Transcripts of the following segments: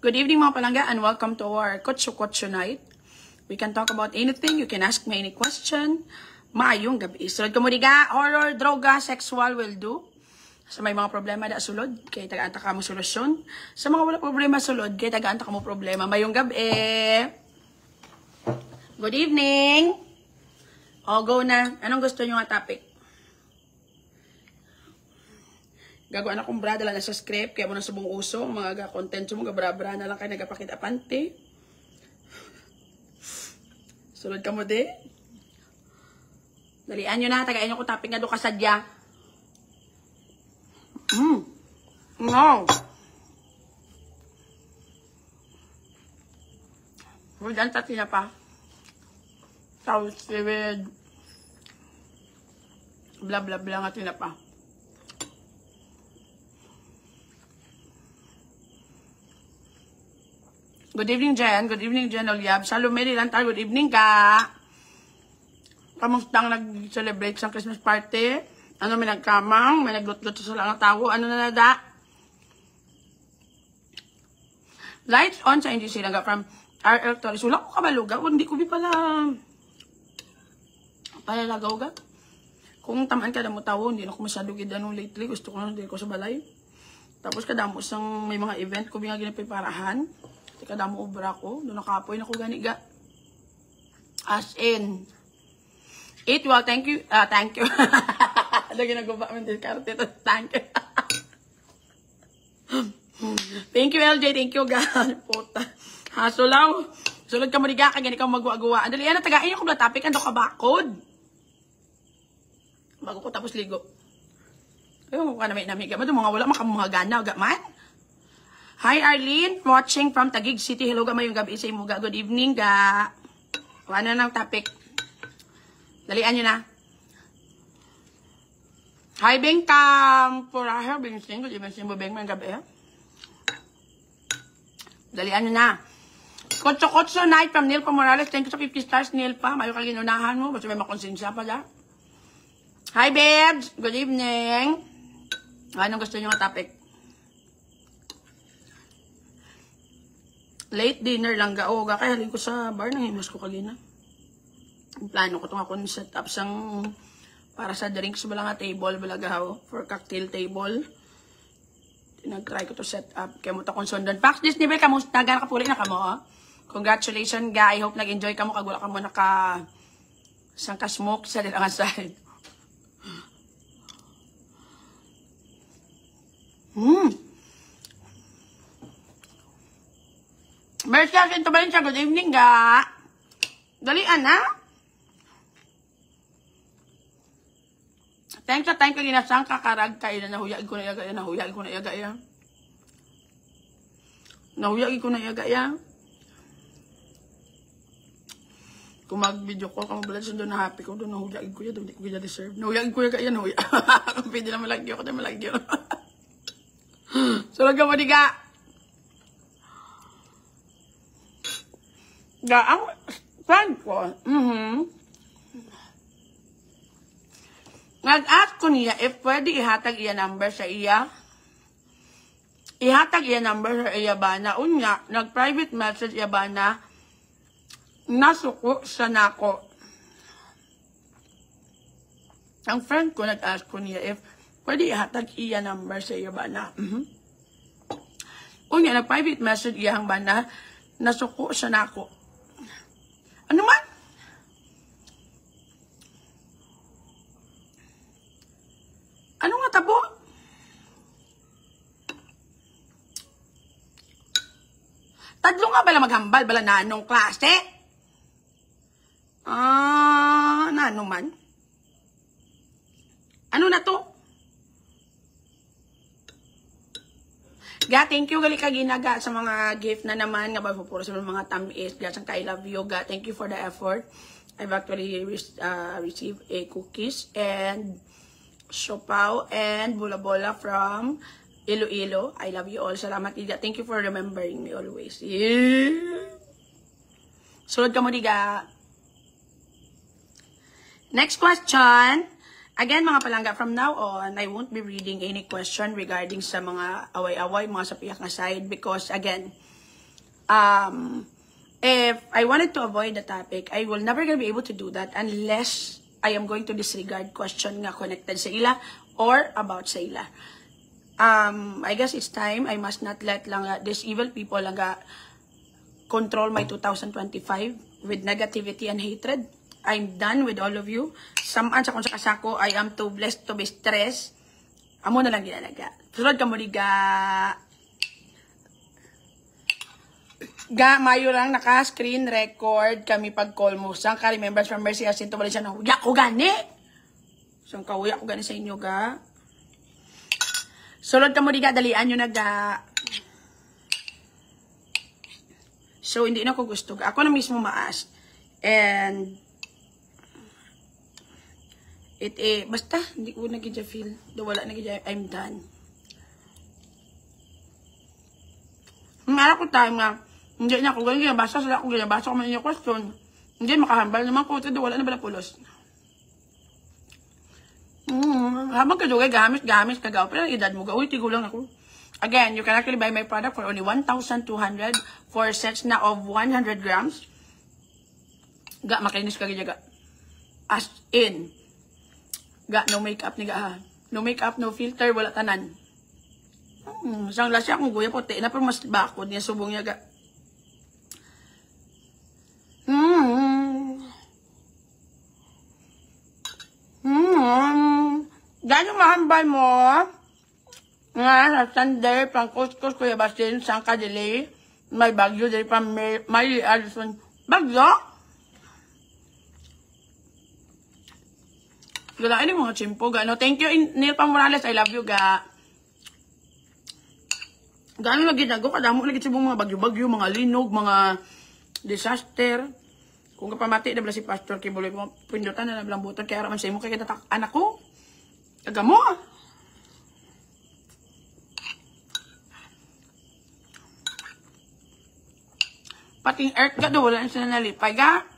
Good evening mga palangga and welcome to our Kotso Kotso night. We can talk about anything. You can ask me any question. Maayong gabi. Sulod ka mo diga, horror, droga, sexual will do. Sa may mga problema da sulod, kaya tagaan ka mo solusyon. Sa mga wala problema sulod, kaya tagaan ka mo problema. Mayong gabi. Good evening. O, go na. Anong gusto nyo nga topic? Gagawin akong brada lang na sa script, kaya mo na subong uso, mga content mo, gabra-bra na lang kayo nagapakita pante. Sulod ka mo de. Dalian nyo na, tagayin nyo ko topic nga do kasadya. No. Huwag tatin na pa. Sauce with bla bla bla nga tinapa. Good evening, Jen. Good evening, Jen Oliab. Salome Lantar, good evening ka. Kamustang nag-celebrate sa Christmas party? Ano, may nagkamang? May naglut-lut sa lang tao? Ano na nada? Lights on sa NGC lang from RL Torres. Wala ko kabaluga. Hindi ko pala lagaw ga. Kung tamaan ka na mo tao, hindi na ako masyado gidanong lately. Gusto ko na hindi ko sa balay. Tapos kadamo sang may mga event ko nga ginapiparahan. Kadamo obra ko. Doon nakapoy na ko gani ga. As in. It well, thank you. Thank you. Lagi nagubak mo din karte to. Thank you. Thank you, LJ. Thank you, God. Puta. Hasulaw. Sulod ka mo diga. Kagani ka magwa-gawa. Andali, ano, tagain ako na topic. Ano ka bakod? Bago ko tapos ligo. Ayun, mukha na may namiga. Ba't mga wala makamuha gana? Man? Hi, Arlene. Watching from Taguig City. Hello, gamay yung gabi sa imo ga. Good evening, ga. Ano na ng topic? Dalian nyo na. Hi, Beng Kam. Puraher, Beng Sing. Good evening, Simbo Beng, may gabi. Dalian nyo na. Kotso Kotso night from Neil Pa Morales. Thank you sa 50 stars, Neil Pa. Mayo ka ginunahan mo. Basta may makonsensya pa ga. Hi, babes. Good evening. Anong gusto nyo ng topic? Late dinner lang ga. O, kaya halin ko sa bar. Nangimas ko kagina. Plano ko itong akong set up sang para sa drinks. Wala nga table. Wala gahaw. For cocktail table. Nag-try ko to set up. Kaya mo ito kong sundan. Pax Disney Bell, kamusta? Gana kapuli na ka mo, oh? Congratulations, ga. I hope nag-enjoy ka mo. Kagula ka mo sang ka-smoke sa nilang side. Mercy akin to ba rin siya? Good evening, ga. Dalian, ha? Thanks sa time kagina sang kakarag kayo na nahuyag ko na yaga ya. Nahuyag ko na yaga ya. Nahuyag ko na yaga ya. Kung mag-video call ka mabalad sa doon na happy ko, doon nahuyag ko ya. Doon hindi ko ya deserve. Nahuyag ko yaga ya. Nahuyag. Pwede na malagyo ko na malagyo. Sulog ka mo di ga. Ga, ang fan ko. Nag-ask ko niya if pwede ihatag iya number sa iya. Ihatag iya number sa iya ba na unya, nag-private message iya ba na nasuko sa nako. Ang friend ko nag-ask ko niya if pwede ihatag iya number sa iya ba na. Unya, nag-private message iya ba na nasuko sa nako. Ano man? Ano nga tabo? Tadlo nga bala maghambal, bala nanong klase? Nano man? Ano na to? Ga, thank you gali ka ginaga sa mga gift na naman nga ba puro sa mga tamis. Ga, sang I love you, ga. Thank you for the effort. I've actually received a cookies and siopaw and bola-bola from Iloilo. I love you all. Salamat, Ida. Thank you for remembering me always. Yeah. Sulod ka mo, diga. Next question. Again, mga palangga, from now on, I won't be reading any question regarding sa mga away-away, mga sa piyak na side, because, again, If I wanted to avoid the topic, I will never gonna be able to do that unless I am going to disregard question nga connected sa ila or about sa ila. I guess it's time. I must not let lang these evil people lang control my 2025 with negativity and hatred. I'm done with all of you. Samaan sa kung sa kasako, I am too blessed to be stressed. Amo na lang ginalaga. Sunod ka mo Mayo lang naka-screen record kami pag-call mo. Sang ka, remembers from Mercy Jacinto Valencia na huya ko gani. Sang ka, huya ko gani sa inyo, ga. Sulod ka mo, dalian nyo na, ga. So, hindi na ko gusto, ga. Ako na mismo maas. And, basta, hindi ko nagigya feel. Wala nagigya, I'm done. Mara ko time nga, hindi na ako ganyan, basta sila akong ganyan, basta ko man yung question. Hindi, makahambal naman ko, ito wala na bala pulos. Habang kadugay, gamis, kagaw, pero ang edad mo, gawin, tigulang ako. Again, you can actually buy my product for only 1,200 for sets na of 100 grams. Ga, makinis ka ganyan, ga. As in. Ga, no makeup ni ga, ha. No makeup, no filter, wala tanan. Sang lasya akong guya, puti na, pero mas bakod niya, subong niya, ga. Gano'ng mahambal mo? Nga, sa Sunday, pang kuskus, Kuya Basin, Sangka Dili, may bagyo, dili pa may Alison. Bagyo? Galain yung mga chimpo, gano. Thank you, Neil Pamorales, I love you, ga. Gano'ng lagi nago, kadamo lagi sa mga bagyo-bagyo, mga linog, mga disaster. Kung kapamati na bala si Pastor Kibuloy mo, pindutan na nablambutan, kaya raman sa imo, kaya kita anak ko. Taga mo. Pating earth ka do, wala na sila nalipay ka.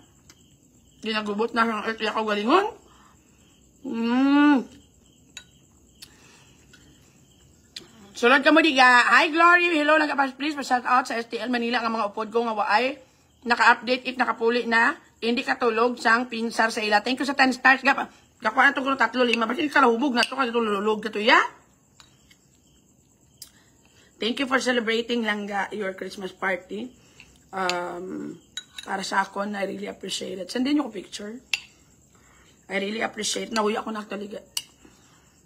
Ginagubot na ng earth, yakaw galingon. Sulod ka mo diga. Hi Glory, hello lang kapas, please, pa-shout out sa STL Manila, ang mga upod ko nga waay. Naka-update it, nakapuli na, hindi katulog sang pinsar sa ila. Thank you sa 10 stars. Gakuha na ito ko 3-5. Basta kalahubog na ito, kasi ito lululog na ito, ya? Thank you for celebrating lang your Christmas party. Para sa akin, I really appreciate it. Sendin nyo ko picture. I really appreciate it. Nahuya ko na taliga.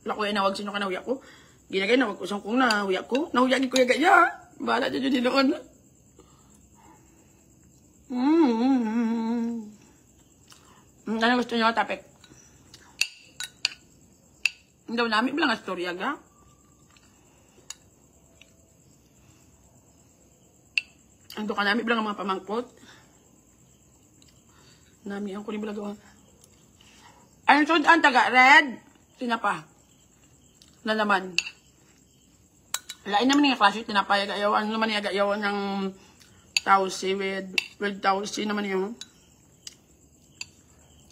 Wala ko yan, nawag sino ka nahuya ko. Ginagay, nawag ko siyang kung nahuya ko. Nahuya ni Kuya Gaya. Bahala dyan yun dinoon. Ano gusto nyo, tapik? Hindi daw namin bilang astorya, ga? Ando ka namin bilang mga pamangkot. Nami ang kunin bilang gawa. Ayun sud ang taga red. Tinapa. Na naman. Lain naman yung klase tinapa. Ano naman yung agayawan ng tausi with tausi naman yung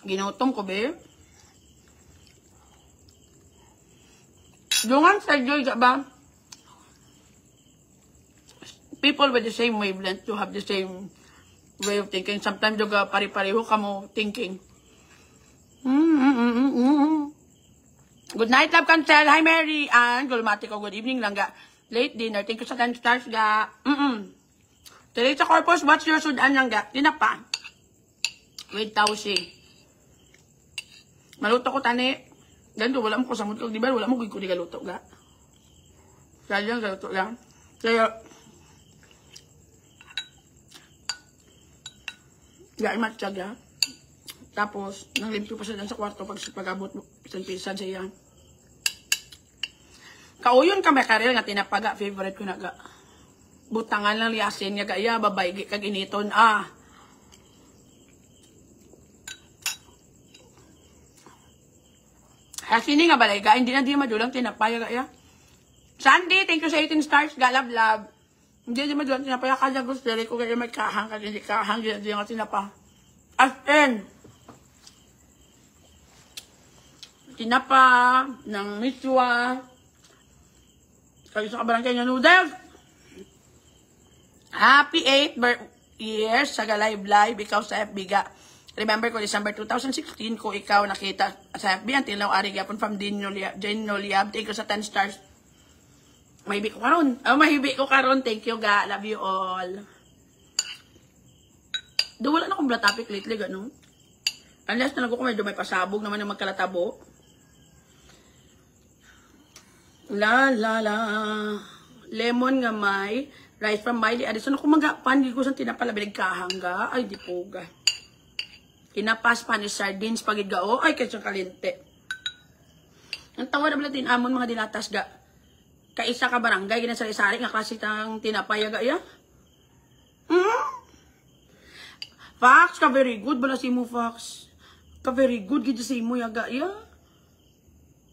ginutong ko, be. Dungan sa joy ka ba? People with the same wavelength to have the same way of thinking. Sometimes juga pari-pareho ka mo thinking. Good night, love cancel. Hi, Mary. And gulmati ko. Good evening lang, ga. Late dinner. Thank you sa 10 stars, ga. Teresa Corpus, what's your sudan lang, ga? Tinapa. With tausi. Maluto ko, tani. Ganito, wala mo ko sa mutlog, di ba? Wala mo ko di galuto, ga. Kaya lang, galuto lang. Kaya, ga, imatsyag, ga. Tapos, nanglimpyo pa siya sa kwarto pag-abot pisan-pisan siya. Kauyon ka may karil nga tinapaga, favorite ko na, ga. Butangan lang liasin nga, ga, ya, babay, kag initon, Hasini nga balay, ga, hindi na di madulang tinapaya, ga, ya. Sandy, thank you sa 18 stars, ga, love. Hindi di madulang tinapaya, kaya gusto, dali ko kaya may kahang, kaya hindi kahang, hindi nga tinapa. As in, tinapa, ng miswa, kayo sa kabarangay niya noodles. Happy 8th years sa live ikaw sa FB ga. Remember ko December 2016 ko ikaw nakita sa FB until now ari gyapon from Jane Noliab. Thank you sa 10 stars. Mahibi ko karon. Mahibi ko karon. Thank you ga. Love you all. Do wala na akong topic lately ganun. Unless talaga ko medyo may pasabog naman ng magkalatabo. La la la. Lemon nga may rice from Miley Addison. Ako magapan ko sa tinapala binigkahangga. Ay di po ga. Kinapas Spanish sardines pagigao. Ay, kaya kalinte. Ang tawa na balatin amon mga dinatas ga. Kaisa ka barangay, ginasari-sari nga kasi tang tinapayaga ya. Fox, ka very good. Bala si mo, Fox. Ka very good. Gita si mo yaga ya.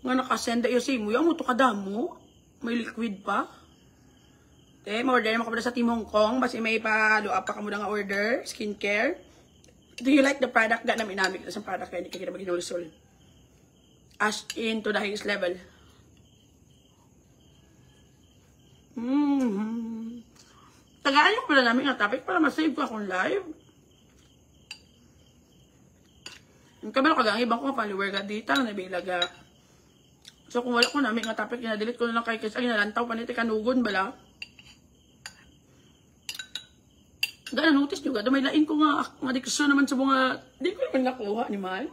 Nga nakasenda ya si mo. Yang mo to kadamo. May liquid pa. Okay, ma-order naman ka pala sa Team Hong Kong. Basi may pa-luap pa ka mo na nga order. Skincare. Do you like the product? Ga namin namin sa product kaya hindi ka kita mag-inulisol. As in to the highest level. Tagaan yung pala namin ang topic para masave ko akong live. Yung kamera ko lang, ibang ko follower ka dito, nabilaga. So kung wala ko namin ang topic, inadelete ko na lang kay Kiss. Ay, nalantaw pa nito kanugon bala. Gana notice nyo ga, may lain ko nga diksyon naman sa mga, di ko naman nakuha ni Mal.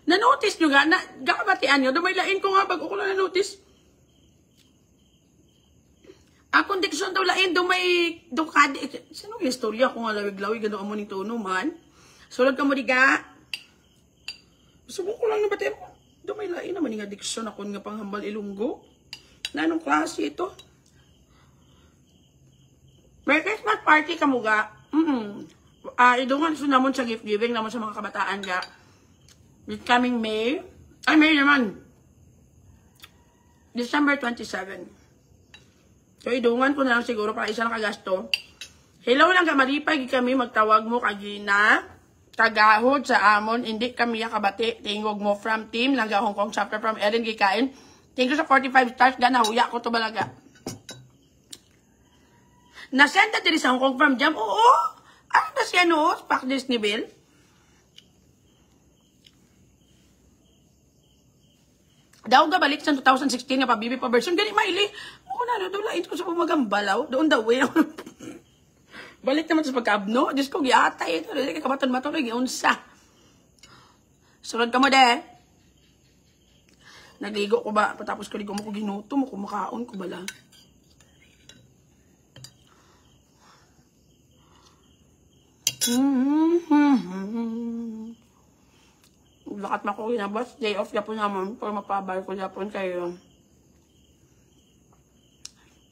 Na-notice nyo ga, gakabatian nyo, may lain ko nga bago ko lang na-notice. Akong diksyon daw lain, may kadi, sino yung istorya ko nga lawig-lawig, gano'n mo ni Tono man. Sulod ka mo di ga. Subok ko lang nabatian ko, may lain naman nga diksyon ako nga panghambal Ilunggo. Na anong klase ito? May Christmas party ka mo ga. Idungan so namon sa gift giving namon sa mga kabataan ga. With coming May. Ay, May naman. December 27. So, idungan ko na lang siguro para isa na kagasto. Hello lang ka, maripay kami magtawag mo kagina. Tagahod sa amon. Hindi kami yakabati. Tingog mo from team. Langga Hong Kong chapter from Ellen Gikain. Thank you sa 45 stars. Gana, huya ko to balaga. Nasenda diri sa Hong Kong from Jam. Oo. Ano na siya no? Pack Disney Bill. Daw ga balik sa 2016 nga pa bibi pa version. Gani maili. Oo na. Doon lain ko sa pumagambalaw. Doon daw. Balik naman sa pagkaabno. Diyos ko, giatay ito. Dili ka kabaton-baton. Giunsa. Sunod ka mo de. Nagligo ko ba? Patapos ko ligo mo ko ginuto mo. Kumakaon ko bala. Lakat na ko ginabas. Day off yapon naman. Para mapabar ko yapon kayo.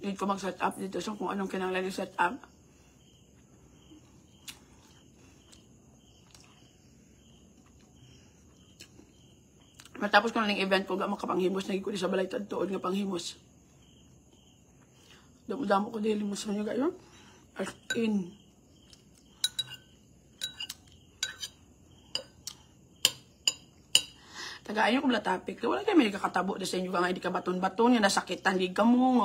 Need ko mag-set up dito. So kung anong kinanglan yung set up. Matapos ko na ng event ko. Makapanghimos. Naging ko sa balay tagtuod nga panghimos. Damo-damo ko dili mo sa nyo kayo. As in. Tagaayon ko topic. Wala kayo may nagkakatabo sa inyo nga hindi ka baton-baton, nga nasakitan, hindi ka mo.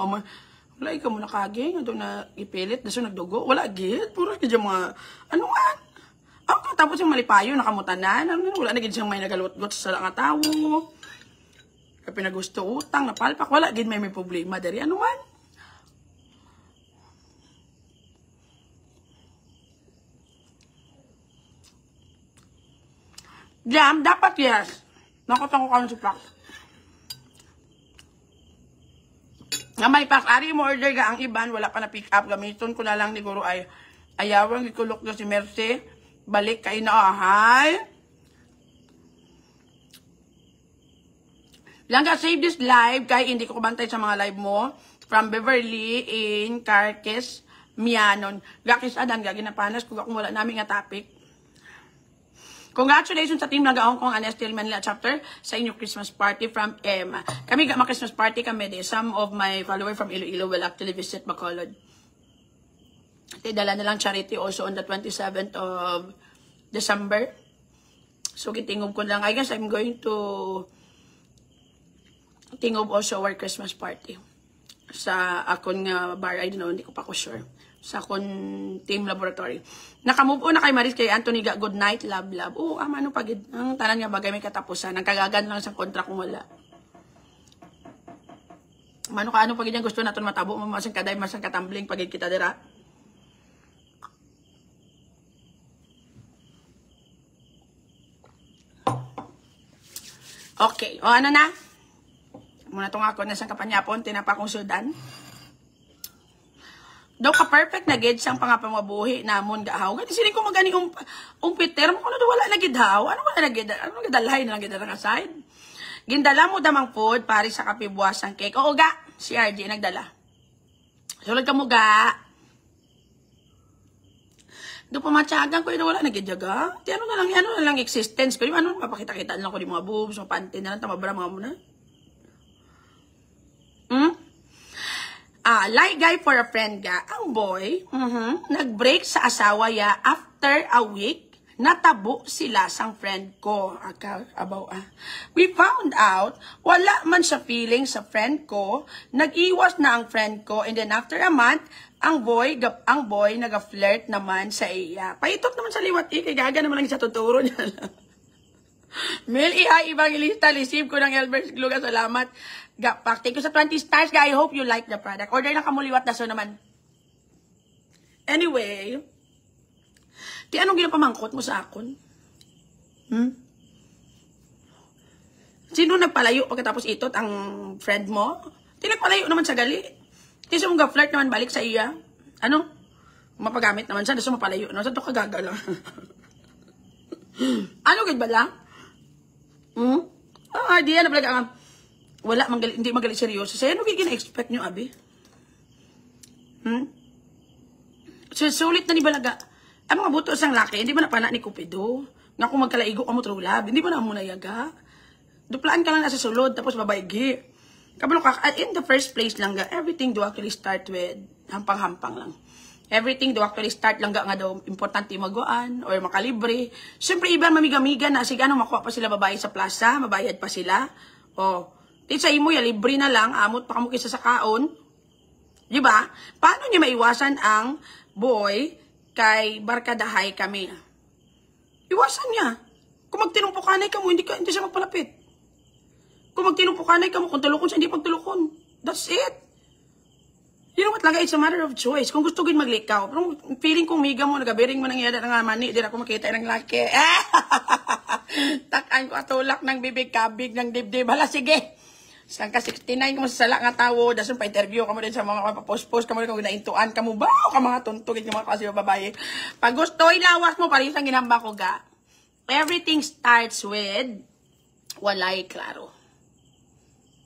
Wala ka mo nakaging, ito na ipilit, naso nagdugo. Wala gid, puro ka dyan mga, ano nga? Ako tapos yung malipayo, nakamutanan. Wala na gid siyang may nagalot-got sa nga tao. Pinagusto utang, napalpak. Wala gid may problema dari. Ano man? Jam, dapat yes. Nakotang ko kami sa pack. Nga may pack. Ari mo order ga ang iban. Wala pa na pick up. Gamiton ko na lang ni Guru ay ayawang ikulok na si Mercy. Balik kay na ahay. Langga save this live. Kaya hindi ko kubantay sa mga live mo. From Beverly in Carquez, Mianon. Gakis adan. Gaginapanas kung wala namin nga topic. Congratulations sa team Langga Hong Kong and Estel Manila chapter sa inyong Christmas party from M. Kami ga Christmas party kami din. Some of my followers from Iloilo will actually visit Bacolod. Dala na lang charity also on the 27th of December. So kitingob ko lang. I guess I'm going to tingob also our Christmas party. sa akon nga bar, I don't know, hindi ko pa ko sure. Sa akon team laboratory. Nakamove on na kay Maris kay Anthony ga, good night, love, love. Oo, ano pagid, ang tanan nga bagay may katapusan. Ang kagagan lang sa kontra kung wala. Mano ka, ano pagid yung gusto natin matabo, mamasang kaday, masang katambling pagid kita dira. Okay, o ano na? Muna itong ako na sa kapanyapon, tinapa kong sudan. Daw ka perfect na gid siyang pangapangabuhi namon gahaw. Gani sini ko magani Peter mo kuno wala na gid haw. Ano wala na gid? Ano gidalhay na gid nga side? Gindala mo damang food pare sa kape buwasang cake. Oo ga, si RJ nagdala. Sulod ka mo ga. Do pamatyagan ko ito wala na gid jaga. Ti ano na lang existence ko. Ano mapakita-kita lang ko di mga boobs, mga panty na lang tamabra mga muna. Like guy for a friend ga, ang boy, nag-break sa asawa ya after a week, natabo sila sang friend ko. We found out, wala man siya feeling sa friend ko, nag-iwas na ang friend ko, and then after a month, ang boy naga-flirt naman sa iya. Paitot naman sa liwat, kay gaga naman lang sa tuturo niya lang. Mel Iha Evangelista, receive ko ng Elbert Gluga, salamat. Gapak, thank you sa 20 stars, guys. I hope you like the product. Order na kamuliwat na so naman. Anyway, di anong ginapamangkot mo sa akon? Sino nagpalayo pagkatapos itot ang friend mo? Di nagpalayo naman sa gali. Di siya mong flirt naman balik sa iya. Ano? Mapagamit naman siya, di siya mapalayo. No? Sa ito kagaga lang. Ano gid ba lang? Di yan na wala, hindi magalit seryoso. Sa'yo, ano gina-expect nyo, abi? So, sulit na ni Balaga. Ang mga buto sang laki, hindi ba napana ni Cupido? Nga kung magkalaigo ka mo true love, hindi ba na mo nayaga? Duplaan ka lang na sa sulod, tapos babaygi. Kabalo ka, in the first place lang ga, everything do actually start with hampang-hampang lang. Everything do actually start lang nga daw importante maguan or makalibre. Siyempre, iba mamiga-miga na, sige, ano, makuha pa sila babae sa plaza, mabayad pa sila. Di sa imo, ya, libre na lang, amot pa kamo kisa sa kaon. Di ba? Paano niya maiwasan ang boy kay barkadahay kami? Iwasan niya. Kung magtinumpukanay ka mo, hindi siya magpalapit. Kung magtinumpukanay ka mo, kung tulukon siya, hindi pagtulukon. That's it. You know what, lang, it's a matter of choice. Kung gusto gin maglikaw, pero feeling kong miga mo, nagabiring mo nang yada ng mani, di na ako makita ng laki. Takan ko atulak ng bibig, kabig ng dibdib. Hala, sige. Saan ka 69 ka mo sa sala nga tawo, dasun pa interview ka mo din sa mga papost-post ka mo din kung ginaintuan ka mo ba o ka mga tuntugin ka mga kasi babae. Pag gusto, ilawas mo, parin sang ginamba ko ga. Everything starts with walay klaro.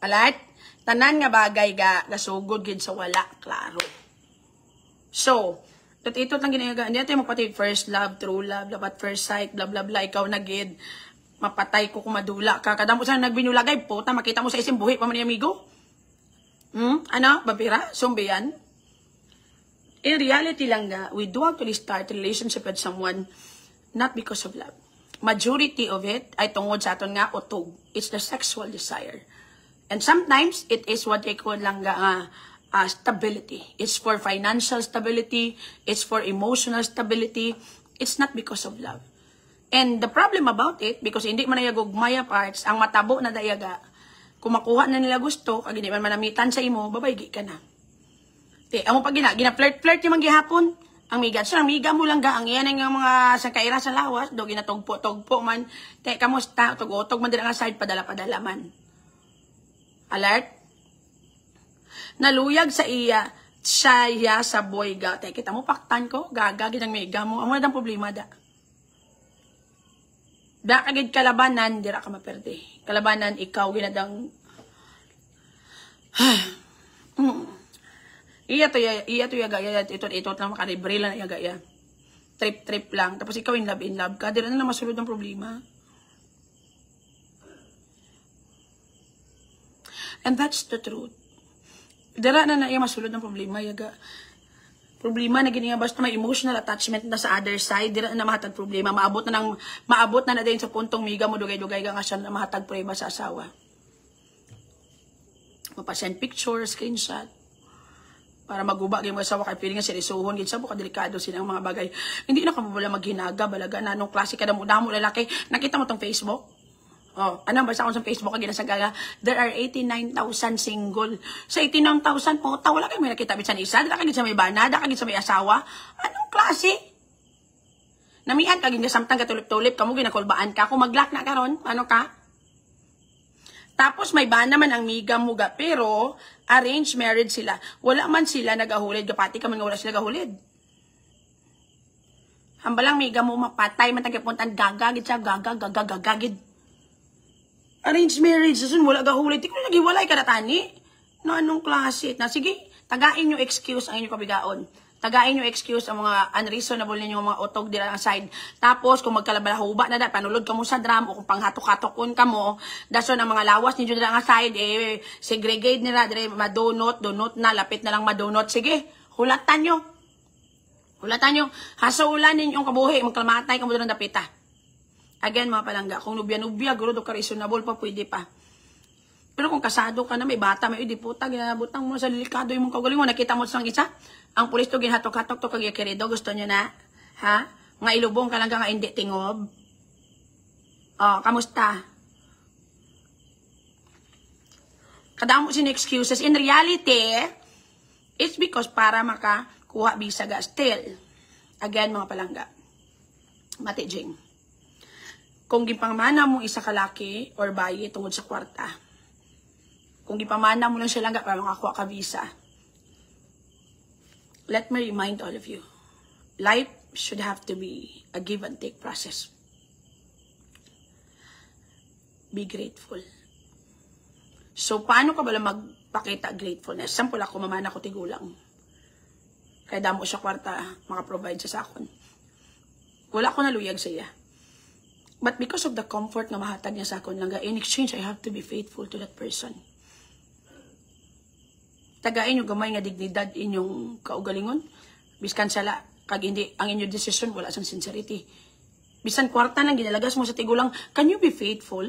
Alright? Tanan nga bagay ga, nasugod gid sa wala klaro. So, ito lang ginayaga. Hindi natin magpatid first love, true love, dapat first sight, blah blah blah, ikaw na gid. Mapatay ko kung madula ka. Kadang po saan nagbinulagay, puta, makita mo sa isang buhi pa man ni amigo. Ano? Babira? Zombie yan? In reality lang nga, we do actually start a relationship with someone not because of love. Majority of it ay tungod sa aton nga utog. It's the sexual desire. And sometimes, it is what they call lang nga stability. It's for financial stability. It's for emotional stability. It's not because of love. And the problem about it, because hindi man nayagog maya parts, ang matabo na dayaga, kung makuha na nila gusto, kag hindi man manamitan sa imo, babaygi ka na. Amo pag gina-flirt-flirt yung manggihapon, ang miga, so ang miga mo lang ga, ang iyan ang mga sangkaira sa lawas, do ginatugpo-tugpo man, kamusta, tug-utog man din ang side, padala-padala man. Alert? Naluyag sa iya, siya sa boy ga, kita mo paktan ko, gagagin ang miga mo, amo na dang problema da. Da kagid kalabanan, dira ka maperde. Kalabanan, ikaw ginadang iya to yaga, ito lang makalibre lang yaga ya. Trip lang. Tapos ikaw in love ka, dira na masulod ang problema. And that's the truth. Dira na iya masulod ang problema yaga. Problema na giniya basta may emotional attachment na sa other side, dira na mahatag problema, maabot na din sa puntong miga mo dugay-dugay nga siya na mahatag problema sa asawa. Mapasend picture, screenshot. para maguba gyud mo asawa kay pili nga seryosohon gid sa buka delikado silang mga bagay. Hindi na kamo wala maghinaga balaga na nung klase kada mo damo lalaki. Nakita mo tong Facebook? Oh, anong basa ko sa Facebook kag ginasagaga, there are 89,000 single. Sa 89,000 po, wala kay may nakita bisan isa, dala kagid sa may banada, kagid sa may asawa. Anong klase? Namian kagid nga samtang katulip-tulip kamo ginakulbaan ka kung maglak na karon, ano ka? Tapos may bana man ang miga mo ga, pero arranged marriage sila. Wala man sila nagahulid, kapati ka man nga wala sila nagahulid. Hambalang miga mo mapatay, matagapuntan gagagid siya, gagagagagagagid. Arranged marriage, sasun wala gahulid. Di ko na nagiwalay ka na tani. No, anong klase? Na, sige, tagain yung excuse ang inyong kabigaon. Tagain yung excuse ang mga unreasonable ninyong mga utog dila ang side. Tapos, kung magkalabalahuba na da, panulod ka mo sa drum, o kung panghatok-hatokon ka mo, daso ng mga lawas ninyo dila ang side, segregate nila, dire, madonot, donot na, lapit na lang madonot. Sige, hulatan nyo. Hulatan nyo. Hasulan ninyong kabuhi, magkalamatay ka mo doon ng dapita. Again, mga palangga, kung nubya-nubya, guro do ka reasonable pa, pwede pa. Pero kung kasado ka na, may bata, may di puta, ginabutang mo sa delikado yung mong kagaling mo, nakita mo sa isa, ang pulis to ginhatok-hatok to kagikirido, gusto nyo na? Ha? Nga ilubong ka lang nga hindi tingob? Oh, kamusta? Kadamo sin excuses. In reality, it's because para makakuha bisaga still. Again, mga palangga. Matijing. Kung gipangmana mo isa kalaki or bayi tungod sa kwarta, kung gipamana mo lang siya lang para makakuha ka visa, let me remind all of you, life should have to be a give and take process. Be grateful. So, paano ka ba magpakita gratefulness? Sample ako, mamana ko tigulang. Kaya damo siya kwarta, maka-provide siya sa akon. Wala ko naluyag sa iya. But because of the comfort na mahatag niya sa akon, in exchange, I have to be faithful to that person. Tagain yung gamay nga dignidad inyong kaugalingon. Biskan sala, kag hindi, ang inyong decision, wala sang sincerity. Bisan kwarta lang, ginalagas mo sa tigulang, can you be faithful?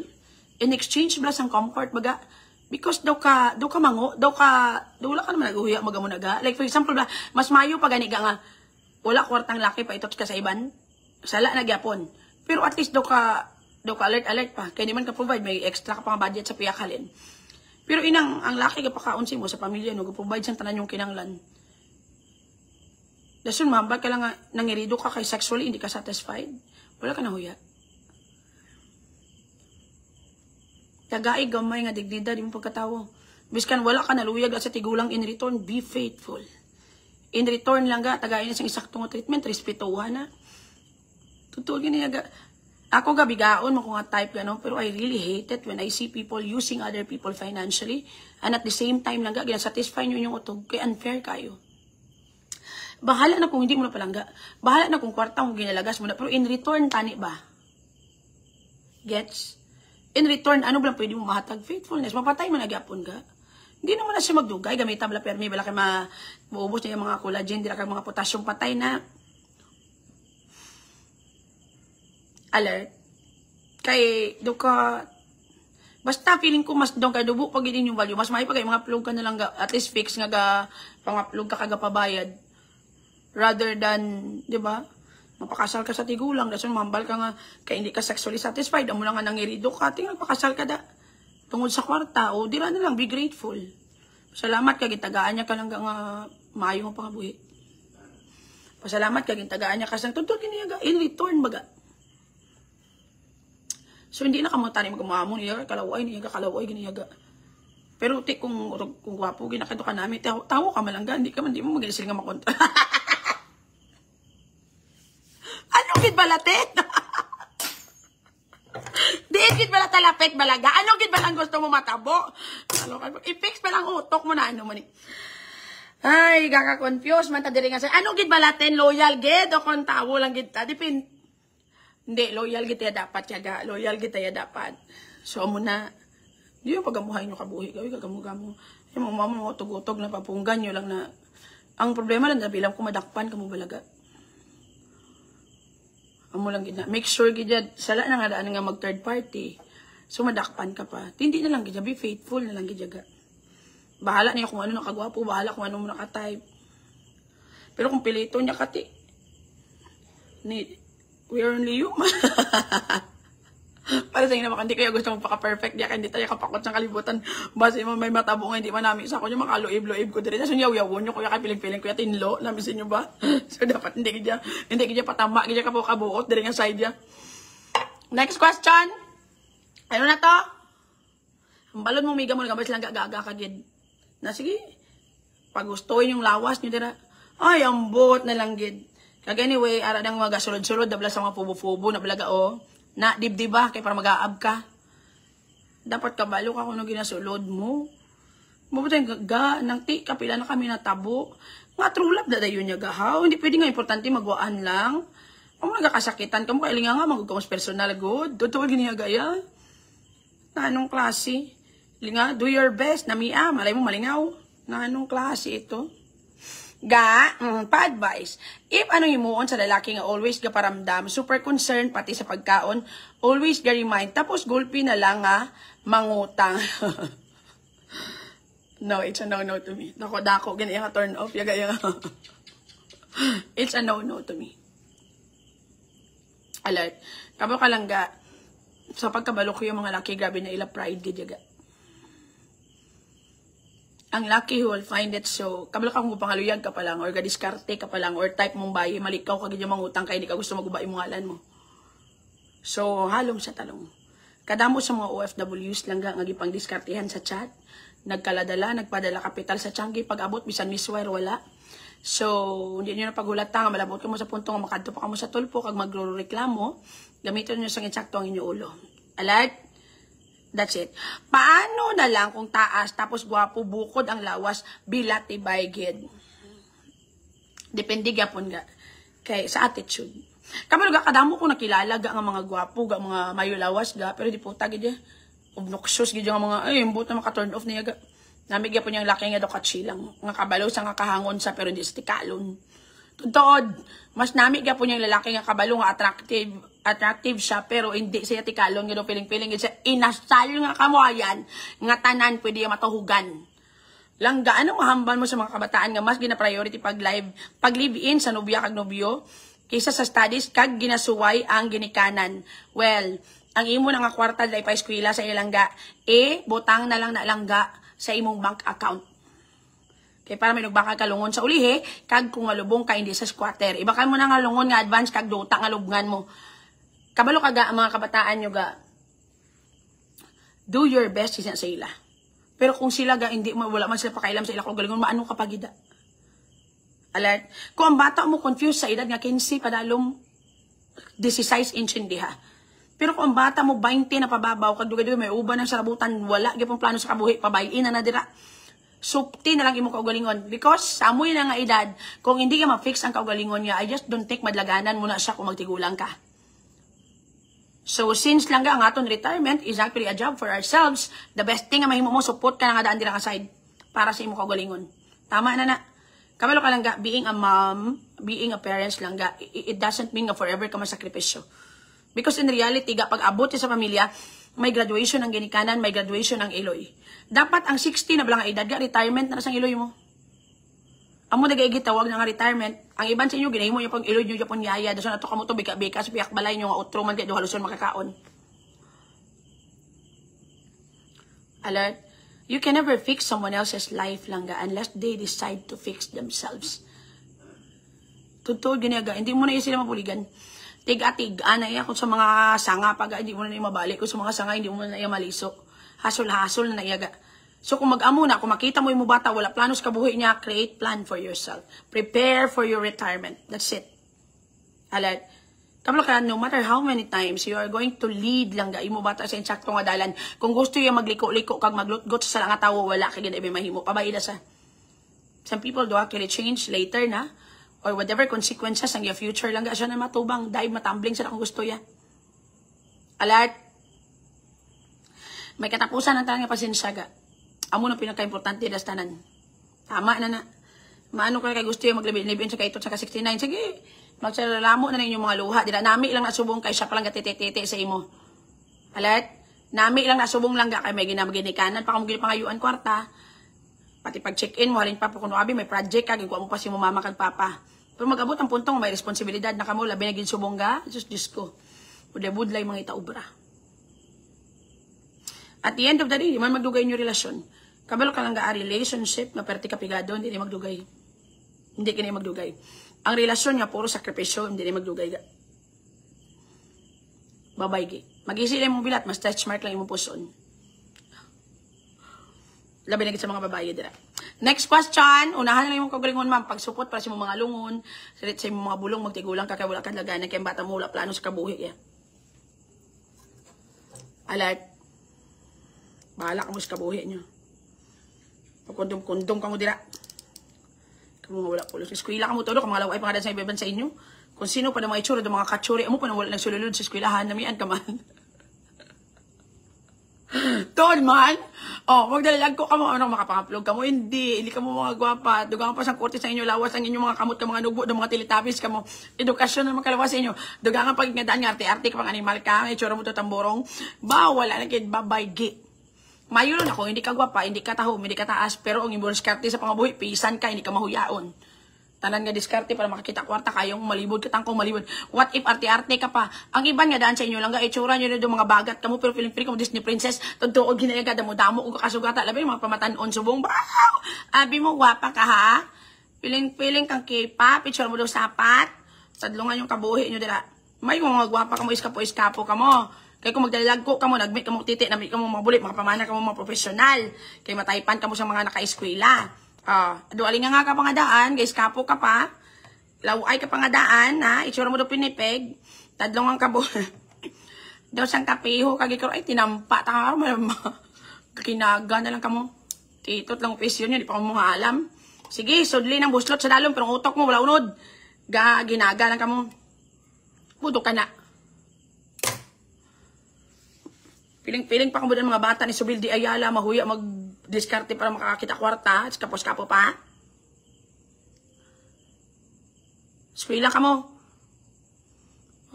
In exchange, bala sang comfort, baga, because daw ka wala ka naman nag-uhuya, magamunaga. Like for example, mas mayo pa gani nga, wala kwartang laki pa itot ka sa iban, sala na gyapon. Pero at least daw ka alert pa, kaya di man ka provide, may extra ka pang budget sa piyakalin. Pero ang laki ka pakaunsi mo sa pamilya, no, provide sa tanan yung kinanglan. Dasun, mahambal ka lang nga, nangirido ka kay sexually, hindi ka satisfied. Wala ka nahuya. Tagai gamay nga dignidad yung pagkatawo. Biskan wala ka naluyag sa tigulang in return, be faithful. In return lang ga, tagay na siyang isaktong treatment, respetuhan na. Totoo giniyaga. Ako gabigaon mo kung nga type gano, pero I really hate it when I see people using other people financially and at the same time lang ga, ginasatisfy nyo yung utog, kaya unfair kayo. Bahala na kung hindi mo na palangga. Bahala na kung kwarta mo ginalagas mo na, pero in return, tani ba? Gets? In return, ano ba lang pwede mo mahatag? Faithfulness. Mapatay mo na gyapon ka. Hindi naman na siya magdugay. Gamitan bala permi. Bala kayo maubos niya yung mga collagen. Di na kayo mga potassium patay na. Alert. Kay, do ka, basta feeling ko mas doon ka dubo pag din yung value. Mas may pag mga plug ka na lang, at least fix nga pang-upload ka kagapabayad. Rather than, di ba? Mapakasal ka sa tigulang, dasun mambal ka nga, kaya hindi ka sexually satisfied, amo lang nga nangirido ka, tingnan pakasal ka da. Tungod sa kwarta, o dira na lang, be grateful. Salamat ka, gitagaan niya ka lang nga, maayo mo pangabuhi. Pasalamat ka, gitagaan niya ka sa tuntun kiniyaga, in return baga. So, hindi na kamutani magmamon, niyaga, kalaway, giniyaga. Pero, kung gwapo, ginakado ka namin, tawo ka malangga, hindi mo magisil nga makontra. Anong gid balatin? Diin gid bala talapet balaga. Anong gid balang gusto mo matabo? I-fix pa lang utok mo na ano man ni. Ay, gaka-confuse man ta diri nga sa. Anong gid balatin? Loyal gid o kon tawo lang gid ta? Dipin. Hindi, loyal gid ya dapat yaga. Loyal gid ya dapat. So mo na. Di yung pagamuhay nyo kabuhi. Gawin kagamu-gamu. Yung mga mama mo tugutog na papunggan nyo lang na. Ang problema lang na bilang kumadakpan ka mo balaga. Amo lang gid na. Make sure gid sala na nga daan nga mag third party. So madakpan ka pa. Hindi na lang gid be faithful na lang gid jaga. Bahala niya kung ano nakagwapo, bahala kung ano mo naka-type. Pero kung pilito niya kati, we are only human. Para sa inyo naman, hindi kayo gusto magpaka-perfect diya, hindi tayo kapakot sa kalibutan. Basta mo may matabo nga, hindi man namin isa ko nyo, makaluib-luib ko din. So, yaw-yawon nyo, kuya kapiling-piling, kuya tinlo, namisin nyo ba? So, dapat hindi kaya patama, kaya kabuot, din nga side niya. Next question. Ano na to? Ang balon mong miga mo, nagabas lang gaga kagid. Na sige, pag gustuin yung lawas nyo, dira, ay, ang buot na lang gid. Kag anyway, ara nang mga sulod-sulod, nabla sa mga pubo-pubo, nablaga o. Na, dibdiba, kaya para mag-aab ka. Dapat kabalo ka kung ano ginasulod mo. Mabutay nang ti, kapila na kami natabo. Nga trulap, dadayon niya gahaw. Hindi pwede nga importante magwaan lang. Kung nagkakasakitan ka mo, kailinga nga, magugamos personal good. Totoo giniyagaya. Na anong klase? Linga, do your best. Namia, malay mo malingaw. Na anong klase ito? Pa-advise. If ano himuon sa lalaki nga always gaparamdam, super concerned pati sa pagkaon, always ga remind, tapos gulpi na lang nga mangutang. No, it's a no-no to me. Dako, ganyan nga turn off. It's a no-no to me. Alert. Kabo ka lang ga, sa pagkabalo ko yung mga laki, grabe na ila pride gidyaga. Ang lucky who will find it so, kabalo ka kung pangaluyag ka pa lang, or gadiskarte ka pa lang, or type mong bayi, malikaw ka ganyan mangutang kaya di ka gusto magubay mong ngalan mo. So, halong sa talong. Kadamo sa mga OFWs lang nga gipang diskartehan sa chat, nagkaladala, nagpadala kapital sa Changi, pag-abot, bisan miswire, wala. So, hindi nyo na paghulata nga, malabot ka mo sa punto nga makadto pa ka mo sa tulpo, kag magro-reklamo, gamitin nyo sa insakto ang inyong ulo. Alert? That's it. Paano na lang kung taas, tapos gwapo, bukod ang lawas, bilat tibay gid. Depende gapon ga. Kay sa attitude. Kamano ga kadamo ko nakilala ga nga mga gwapo, ga mga mayo lawas ga, pero di puta gid. Obnoxious gid nga mga ay imbot na maka-turn off niya ga. Namig gyapon yang laki nga do katsilang, nga kabalo sa nga kahangon sa pero di stikalon. Tuod, mas namig gyapon yang lalaki nga kabalo nga attractive siya pero hindi siya tikalon nga do piling-piling siya inasal nga kamoyan nga tanan pwede matuhugan. Langga ano mahambal mo sa mga kabataan nga mas gina-priority pag live-in sa nobya kag nobyo kaysa sa studies kag ginasuway ang ginikanan. Well, ang imo na nga kwarta dai pa eskwela sa ilangga butang na lang na langga sa imong bank account. Kaya para may nagbaka kalungon sa ulihe kag kung malubong ka hindi sa squatter. Ibakal mo na nga lungon nga advance kag duta nga lubngan mo. Kabalo ka ga, mga kabataan nyo ga, do your best sa ila. Pero kung sila ga, hindi mo, wala man sila pakailam sa ila, kung galingon, maano ka pagida. Alert. Kung ang bata mo confused sa edad nga 15, padalong 16 inch hindi ha. Pero kung ang bata mo 20 na pababaw, kag dugay-dugay may uban ng sarabutan, wala, gipong plano sa kabuhi, pabayin na dira. Supti na lang imo kaugalingon. Because sa amoy na nga edad, kung hindi ka ma-fix ang kaugalingon niya, I just don't take madlaganan muna siya kung magtigulang ka. So, since lang ang aton retirement is actually a job for ourselves, the best thing nga mahimo mo, support ka na nga daan dira ka side para sa imo kaugalingon. Tama na na. Kabalo ka lang ga, being a mom, being a parents lang ga, it doesn't mean nga forever ka masakripisyo. Because in reality, ga, pag abot sa pamilya, may graduation ang ginikanan, may graduation ang iloy. Dapat ang 60 na balang edad ga, retirement na sang iloy mo. Amo nagay gitawag na nga retirement. Ang iban sa inyo ginahimo yung pag iloy nyo Japon yaya, daso nato kamo to bika-bika sa piyak balay nyo nga utro man kay do haluson makakaon. Alert. You can never fix someone else's life lang ga unless they decide to fix themselves. Tutod ginaga, hindi mo na sila mapuligan. Tig-atig ana iya kung sa mga sanga pag hindi mo na mabalik, kung sa mga sanga hindi mo na iya maliso. Hasol-hasol na iyaga. So kung mag-amo na, kung makita mo yung bata, wala planos kabuhi niya, create plan for yourself. Prepare for your retirement. That's it. Alert. Kabalo ka, no matter how many times you are going to lead lang ga, imo bata sa insakto nga dalan. Kung gusto yung magliko-liko, kag maglutgot sa nga tawo, wala kay gina mahimo. Pabayda sa. Some people do actually change later na, or whatever consequences ang your future lang ga, siya na matubang, dive matambling sa kung gusto ya. Alert. May katapusan ang talagang pasensya ga. Amo na pinaka-importante das tanan. Tama na na. Maano ka kay gusto yung maglibin sa kaitot sa 69. Sige, magsalalamo na ninyo mga luha. Dila nami lang nasubong kay siya palang gatititi sa imo. Alat? Nami lang nasubong lang ga kay may ginamagin kanan pa kung pangayuan kwarta. Pati pag check-in mo halin pa po kuno abi may project ka gikuha mo pa si mo mama kag papa. Pero magabot ang puntong may responsibilidad na kamo labi na gid subongga. Diyos ko. Budlay mga itaobra. At the end of the day, di man magdugay inyo relasyon. Kabalo ka lang ga relationship na perti kapigado, hindi magdugay. Hindi kini magdugay. Ang relasyon nga puro sakripisyo, hindi magdugay ga. Babay gi. Mag-isili mo bilat, mas touch mark lang imong puson. Labi na sa mga babae dira. Next question, unahan na yung kagalingon ma'am, pagsupot para sa mga lungon, sa mga bulong, magtigulang ka, kaya wala ka laganan, kaya bata mo wala plano sa kabuhi. Yeah. Alert. Bahala ka mo sa kabuhi nyo. Pagkundong-kundong ka mo dira. Kamu nga wala pulos. Eskwila ka mo todo, kung mga laway pangadan sa ibaban sa inyo. Kung sino pa na mga itsura, mga katsuri, amo pa na wala nagsululod sa eskwilahan, namian ka man. Tol man, magdalalag ko ka mo, makapangaplog ka mo, hindi ka mo mga gwapa, dugang pa sa korte sa inyo, lawas ang inyong mga kamot ka, mga nugbo, mga tilitapis ka mo, edukasyon na makalawas sa inyo, dugang pag ngadaan nga, arte-arte ka pang animal ka, may tsura mo to tamborong, wala na kid, babaygi. Mayroon ako, hindi ka gwapa, hindi ka tahom, hindi ka taas, pero ang imong diskarte sa pangabuhi, pisan ka, hindi ka mahuyaon. Tanan nga diskarte para makakita kwarta kayong malibod katangkong malibod. What if arte-arte ka pa? Ang iban nga daan sa inyo lang ga itsura nyo na mga bagat kamo pero feeling kamo Disney princess tugtuod ginaya damo-damo ug kasugata labi mga pamatan-on subong. Wow! Abi mo gwapa ka ha? Piling kang kipa, picture mo daw sapat. Sadlungan yung kabuhi nyo dira. May mga gwapa ka mo iskapo ka mo. Kaya kung magdalagko ka mo, nagmit ka mo titi, namit ka mo mabulit, makapamana ka mo mga profesional. Kaya mataypan ka mo sa mga naka-eskwela. Dualing nga ka pangadaan, guys, kapo ka pa. Laway ka pangadaan, ha? Itsura mo do pinipeg. Tadlong ang kabo. Daw sang kapiho, kagikaro, ay, tinampa. Taka mo, kinaga na lang ka mo. Titot lang opisyon yun, di pa ko mga alam. Sige, sudli ng buslot sa dalong, pero utok mo, wala unod. Ginaga lang ka mo. Budok ka na. Piling pa kamo din mga bata ni Subil di Ayala, mahuya mag-diskarte para makakita kwarta, at kapos-kapo pa. Eskwela ka mo.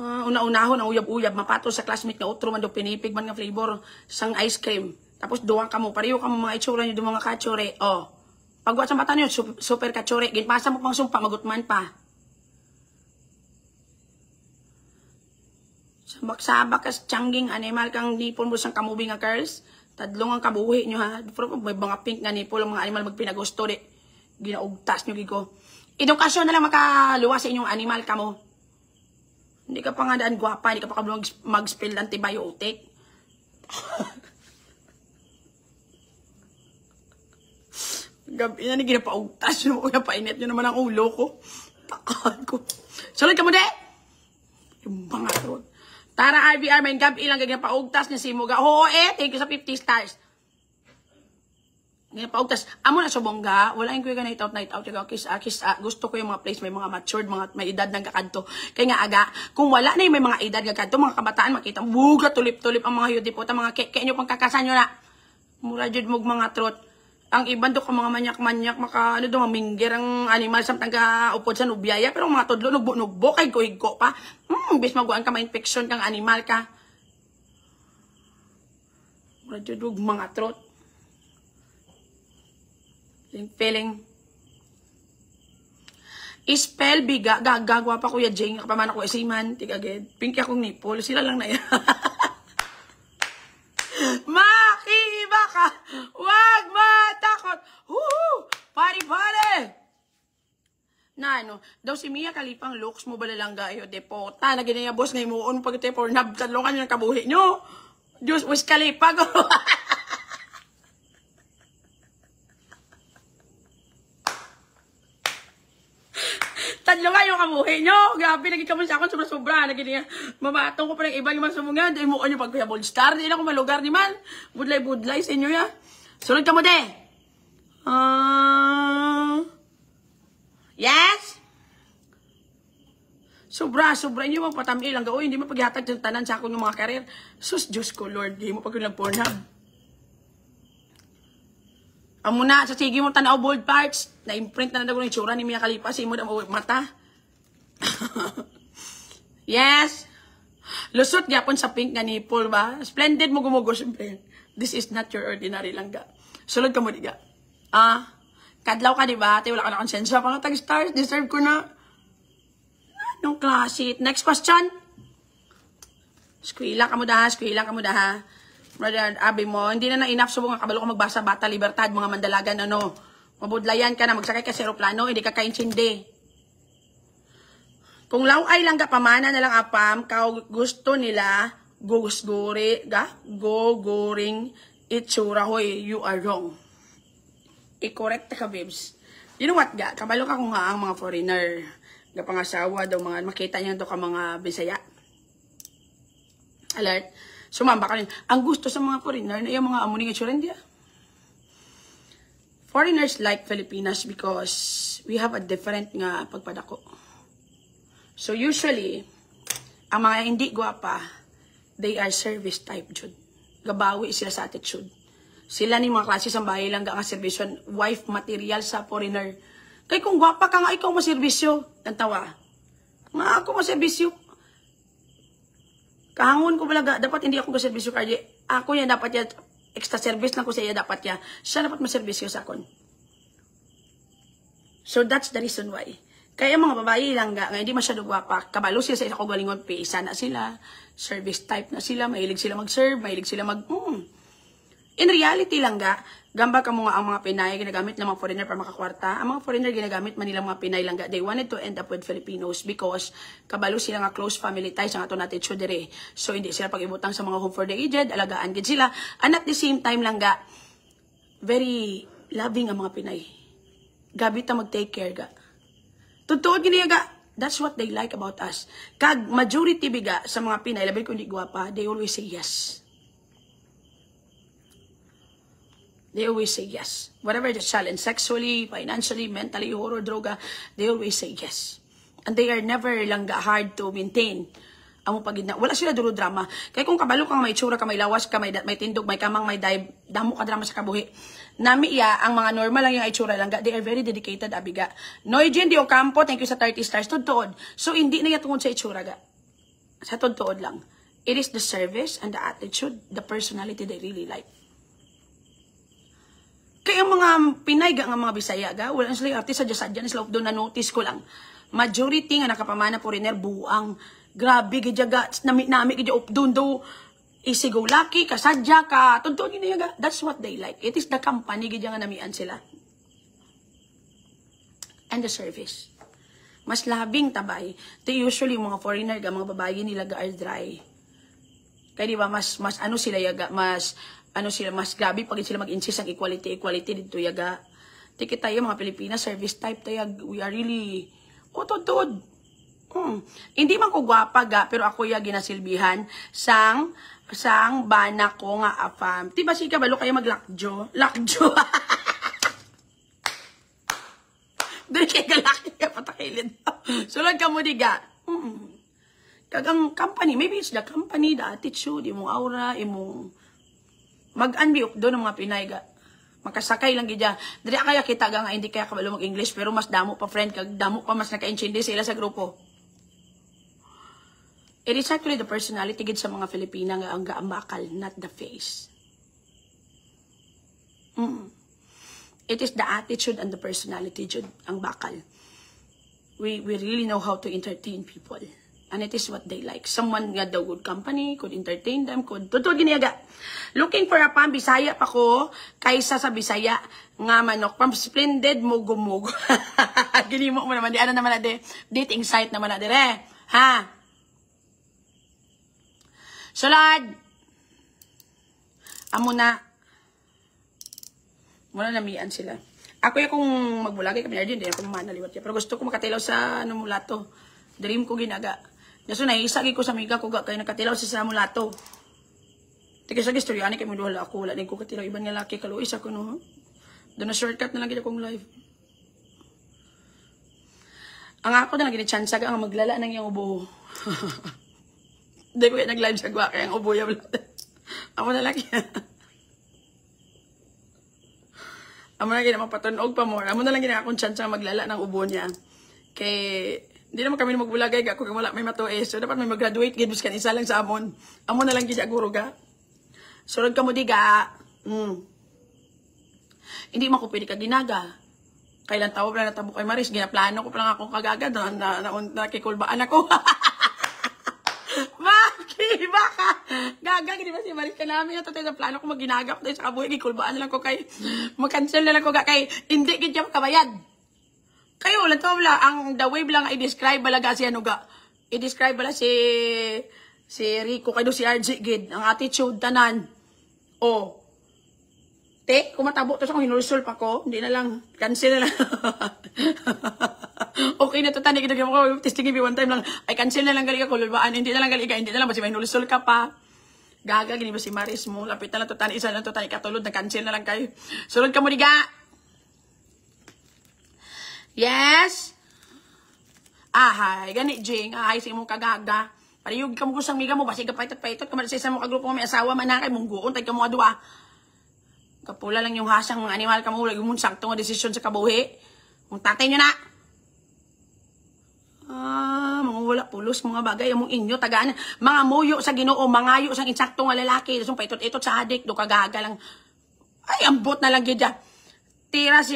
Una-unahon, ang uyab-uyab, mapato sa classmate nga utro man do pinipig man nga flavor sang ice cream. Tapos duwang ka mo, pareho ka mo mga itsura nyo, mga katsure. Pagwat sa mata nyo, super katsure. Ginpasa mo pang sumpa, magutman pa. Sabak-sabak kas tsangging animal kang nipol mo sang kamubi nga curls. Tadlong ang kabuhi nyo ha. Pero may mga pink nga nipol ang mga animal magpinagusto di. Ginaugtas nyo gigo. Edukasyon na lang makaluwas sa inyong animal ka mo. Hindi ka pa nga daan gwapa, hindi ka pa mag-spill antibiotic. Gabi na ni ginapaugtas nyo. Painit nyo naman ang ulo ko. Takan ko. Salad ka mo de! Yung mga trot. Tara RVR, may gabi ilang ganyan paugtas niya si Muga. Oo thank you sa 50 stars. Ganyan paugtas. Amo na sa bongga, wala yung kuya night out. Gusto ko yung mga place, may mga matured, mga may edad ng kakanto. Kaya nga aga, kung wala na yung may mga edad ng kakanto, mga kabataan, makita, buga, tulip-tulip ang mga yudipota, mga keke nyo pang kakasan nyo na. Mura jud mog mga trot. Ang iban do ka mga manyak-manyak, mamingger ang animal samtang ka upod sa nubyaya, pero mga tudlo, nugbo, kay kuhigko pa. Bis maguan ka ma-infection kang animal ka. Radyo dug mga trot. Feeling. Spell biga, gagagwa pa kuya Jing, kapaman ako esiman, tigaged. Pinky akong nipol, sila lang na yan. Makiba ka! Wag matakot! Pari-pari! Na ano, daw si Mia Kalipang looks mo ba lang gayo, depota, na ginayabos na imuon pag ito for nabtalungan nyo ng kabuhi nyo. Diyos, Wiz Khalifa ko. Tadlungan yung kabuhi nyo. Grabe, naging kamo sa akong sobra-sobra. Mamatong ko pa ng iba yung mga sumungan. Dahil mo nyo pagkuya bold star. Hindi na ako malugar ni man. Budlay-budlay sa inyo ya. Sunod ka mo de. Yes? Sobra-sobra. Hindi mo patamil lang gawin. Hindi mo paghihatag sa tanan sa akong mga karir. Sus, Diyos ko, Lord. Hindi mo pagkulang Pornhub. Amo na, sa sige mo tanaw bold parts. Na-imprint na nagawin yung tsura ni Mia Khalifa. Sa imo na mata. Yes. Lusot gyapon sa pink nga nipple ba? Splendid mo gumugo, siyempre. This is not your ordinary langga. Sulod ka mo diga. Kadlaw ka, di ba? Ate, wala ka na konsensya. Pang tag-stars, deserve ko na. Anong klase? Next question. Skwila ka mo daha, skwila ka mo daha. Brother, abi mo, hindi na enough subong nga kabalo ko magbasa Bata Libertad, mga mandalagan, ano. Mabudlayan ka na, magsakay ka sa aeroplano, hindi ka kaintindi. Kung laway lang ka pamana na lang apam, gusto nila, gogoring, itsura, hoy, you are wrong. I-correct ka, babes. You know what, ga? Kabalo ka kung nga ang mga foreigner. Ga pangasawa daw, mga makita niya daw ka mga Bisaya. Alert. Sumamba ka rin. Ang gusto sa mga foreigner na yung mga amuning itsura, hindi Foreigners like Filipinas because we have a different nga pagpadako. So usually, ang mga hindi gwapa, they are service type, jud. Gabawi sila sa attitude. Sila ni mga klase sa bahay lang nga servisyon, wife material sa foreigner. Kaya kung gwapa ka nga, ikaw maserbisyo. Tantawa. Nga ako maserbisyo. Kahangon ko balaga, dapat hindi ako maserbisyo kaya ako yan dapat yan, extra service lang ko sa iya dapat yan. Siya dapat maserbisyo sa akon. So that's the reason why. Kaya mga babae lang nga hindi masyado gwapa. Kabalo sila sa isa ko galingon, isa na sila. Service type na sila, mahilig sila mag-serve, mahilig sila In reality lang gamba ka mo nga ang mga Pinay ginagamit ng mga foreigner para makakwarta. Ang mga foreigner ginagamit man nila mga Pinay lang they wanted to end up with Filipinos because kabalo sila nga close family ties ang ato natin chudere. So hindi sila pag-ibutang sa mga home for the aged, alagaan gid sila. And at the same time lang very loving ang mga Pinay. Gabi ta mag-take care Totoo gini that's what they like about us. Kag majority biga sa mga Pinay, labi ko hindi gwapa, they always say yes. They always say yes. Whatever the challenge, sexually, financially, mentally, horror, droga, they always say yes. And they are never lang hard to maintain. Amo pagina, wala sila duro drama. Kaya kung kabalo kang may tsura ka, may lawas ka, may tindog, may kamang, may dive, damo ka drama sa kabuhi. Nami ang mga normal lang yung itsura lang, they are very dedicated, abiga. Noy Jen, di Ocampo, thank you sa 30 stars, tudtood. So, hindi na yatungod sa itsura, sa tudtood lang. It is the service and the attitude, the personality they really like. Kaya mga Pinay nga mga Bisaya wala na sila artist sadya-sadya na sila doon na notice ko lang. Majority nga nakapamana foreigner buang. Grabe gidyaga nami gidya doon do isigaw laki kasadya ka tuntud gid that's what they like. It is the company gidya nga namian sila. And the service. Mas labing tabay. Usually mga foreigner mga babae nila are dry. Kaya di ba mas ano sila mas grabe pag sila mag-insist ang equality dito yaga. Tiki tayo mga Pilipinas, service type tayo, we are really, tod. Hindi man ko gwapa pero ako ginasilbihan sang bana ko nga afam. Tiba si kabalo kayo maglakjo. Lakjo. Doon kayo galaki ka patakilid. Sulod ka mo diga. Kagang company, maybe it's the company, the attitude, imong aura, imong mag-unbiok doon ng mga Pinay makasakay lang gidya. Diri kaya kita nga hindi kaya kabalo mag-English pero mas damo pa friend kag damo pa mas naka-intindi sila sa grupo. It is actually the personality gid sa mga Filipina nga ang gaambakal, not the face. It is the attitude and the personality jud ang bakal. We really know how to entertain people. And it is what they like. Someone nga daw good company, could entertain them, could tutod giniyaga. Looking for a pang Bisaya pa ko, kaysa sa Bisaya nga manok. Pang splendid, mugo-mugo. Ginimo mo naman, di ano naman na de, dating site naman na dire. Ha? Sulad! Amo na. Muna namian sila. Ako yung kung magbulagay kami na din, di ako manaliwat yan. Pero gusto ko makatilaw sa mulato. Dream ko ginaga. Naso naisagi ko sa miga ko kay nakatilaw sa mulato. Tika sa gistoryani kay mo wala ako, wala din ko katilaw iban nga laki kaluis ako no. Doon na shortcut na lang gid akong live. Ang ako na lang gid chance ang maglala nang yang ubo. Di ko nag-live sa gwa kay ang ubo ya. Amo na lang. Amo na gid mapatunog pa mo. Amo na lang gid akong chance maglala ng ubo niya. Kay hindi naman kami magbulagay ako kung wala may matues. So dapat may mag-graduate gid biskan isa lang sa amon. Amo na lang gid guro ga. Sunod ka mo di ga. Hindi man ko pwede ka ginaga. Kailan tao pala natabo kay Maris, ginaplano ko pa lang akong kagagad, nakikulbaan ako. Maki, baka, gagag, di ba si Maris ka namin, ito tayo plano ko maginagap tayo sa kabuhay, gikulbaan na lang ko kay, mag-cancel na lang ko kay, hindi kaya makabayad. Kayo, lang to wala, ang the wave lang i-describe balaga si ano ga, i-describe bala si Rico, kayo si RJ Gid, ang attitude tanan, oh, te, kung matabo to sa kung hinulsol pa ko, hindi na lang, cancel na lang. Okay na to, tani, kinagyan ko, testingin me one time lang, ay cancel na lang gali ka, kulubaan, hindi na lang gali ka, hindi na lang, basi may hinulsol ka pa. Gaga, gini ba si Maris mo, lapit na lang to, tani, isa na to, tani, katulod, na-cancel na lang kayo. Sunod ka mo, diga. Yes? Ahay, gani, Jing, ahay, sa imong kagaga. Pariyog ka mo gustang miga mo, basi ka paitot-paitot, kamar sa isa mo kagrupo mo, may asawa, manakay, mungguon, tayo ka mo adwa. Kapula lang yung hasang mga animal ka mo, lagi mong sakto nga desisyon sa kabuhi. Kung tatay nyo na. Mga wala pulos, mga bagay, yung inyo, tagaan. Mga muyo sa Ginoo, mangayo sa insakto nga lalaki. Tapos paitot-itot sa adik, do kagaga lang. Ay, ambot na lang gidya. Tera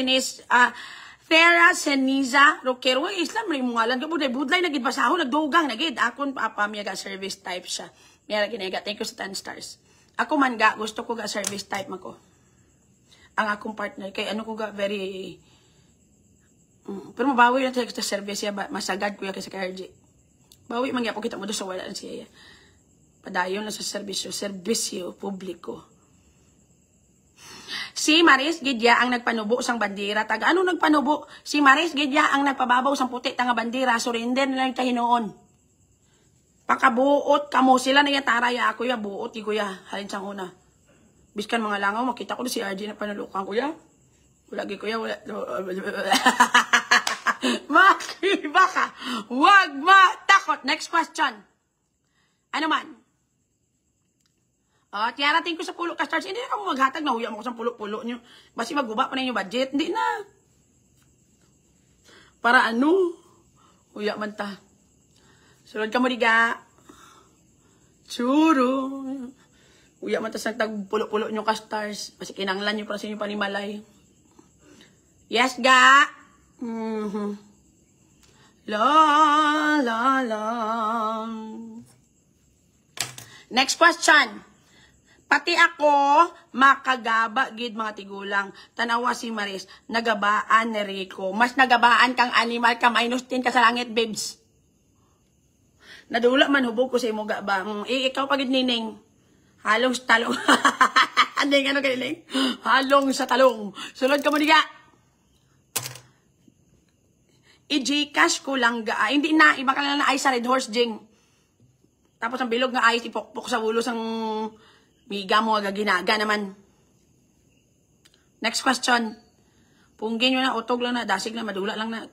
Seniza, Roquero, Islam, rin mga lang. Budlay, nagid basaho, nagdugang, nagid. Akon, miyaga service type siya. Miyaga ginaga, thank you sa 10 stars. Ako man ga, gusto ko ga service type mako. Ang akong partner, kay ano ko ga, very, pero mabawi na tayo sa service ya, masagad ko ya kay sa KRG. Bawi, mangya po kita mo doon sa wala siya ya. Padayon na sa serbisyo publiko. Si Maris Gidya ang nagpanubo sang bandera. Taga ano nagpanubo? Si Maris Gidya ang nagpababaw sang puti tanga bandera. Surrender na lang kahinoon. Pakabuot kamo sila na yataraya ako ya buot di kuya halin sang una. Biskan mga langaw makita ko si RJ na panulukan kuya. Wala gi kuya wala. Maki baka. Wag matakot. Next question. Ano man? Tiyarating ko sa pulo ka stars. Hindi na ako maghatag na huya mo ko sa pulo-pulo nyo. Basi maguba pa na yung budget. Hindi na. Para ano? Huya man ta. Sunod ka mo diga. Churo. Huya man ta sa tag-pulo-pulo nyo ka stars. Basi kinanglan nyo para sa inyo panimalay. Yes ga. La la la. Next question. Pati ako, makagaba, gid mga tigulang. Tanawa si Maris, nagabaan ni Rico. Mas nagabaan kang animal ka, -10 ka sa langit, babes. Nadula man, hubog ko sa imo gaba. Ikaw pagid nining. Halong sa talong. Anding ano kailing? Halong sa talong. Sunod ka mo diga. I-Gcash ko lang ga. Hindi na, iba ka lang na ice sa Red Horse, Jing. Tapos ang bilog nga ice, ipokpok sa ulo sang miga mo gaginaga naman. Next question. Punggin nyo na, utog lang na, dasig na, madula lang na.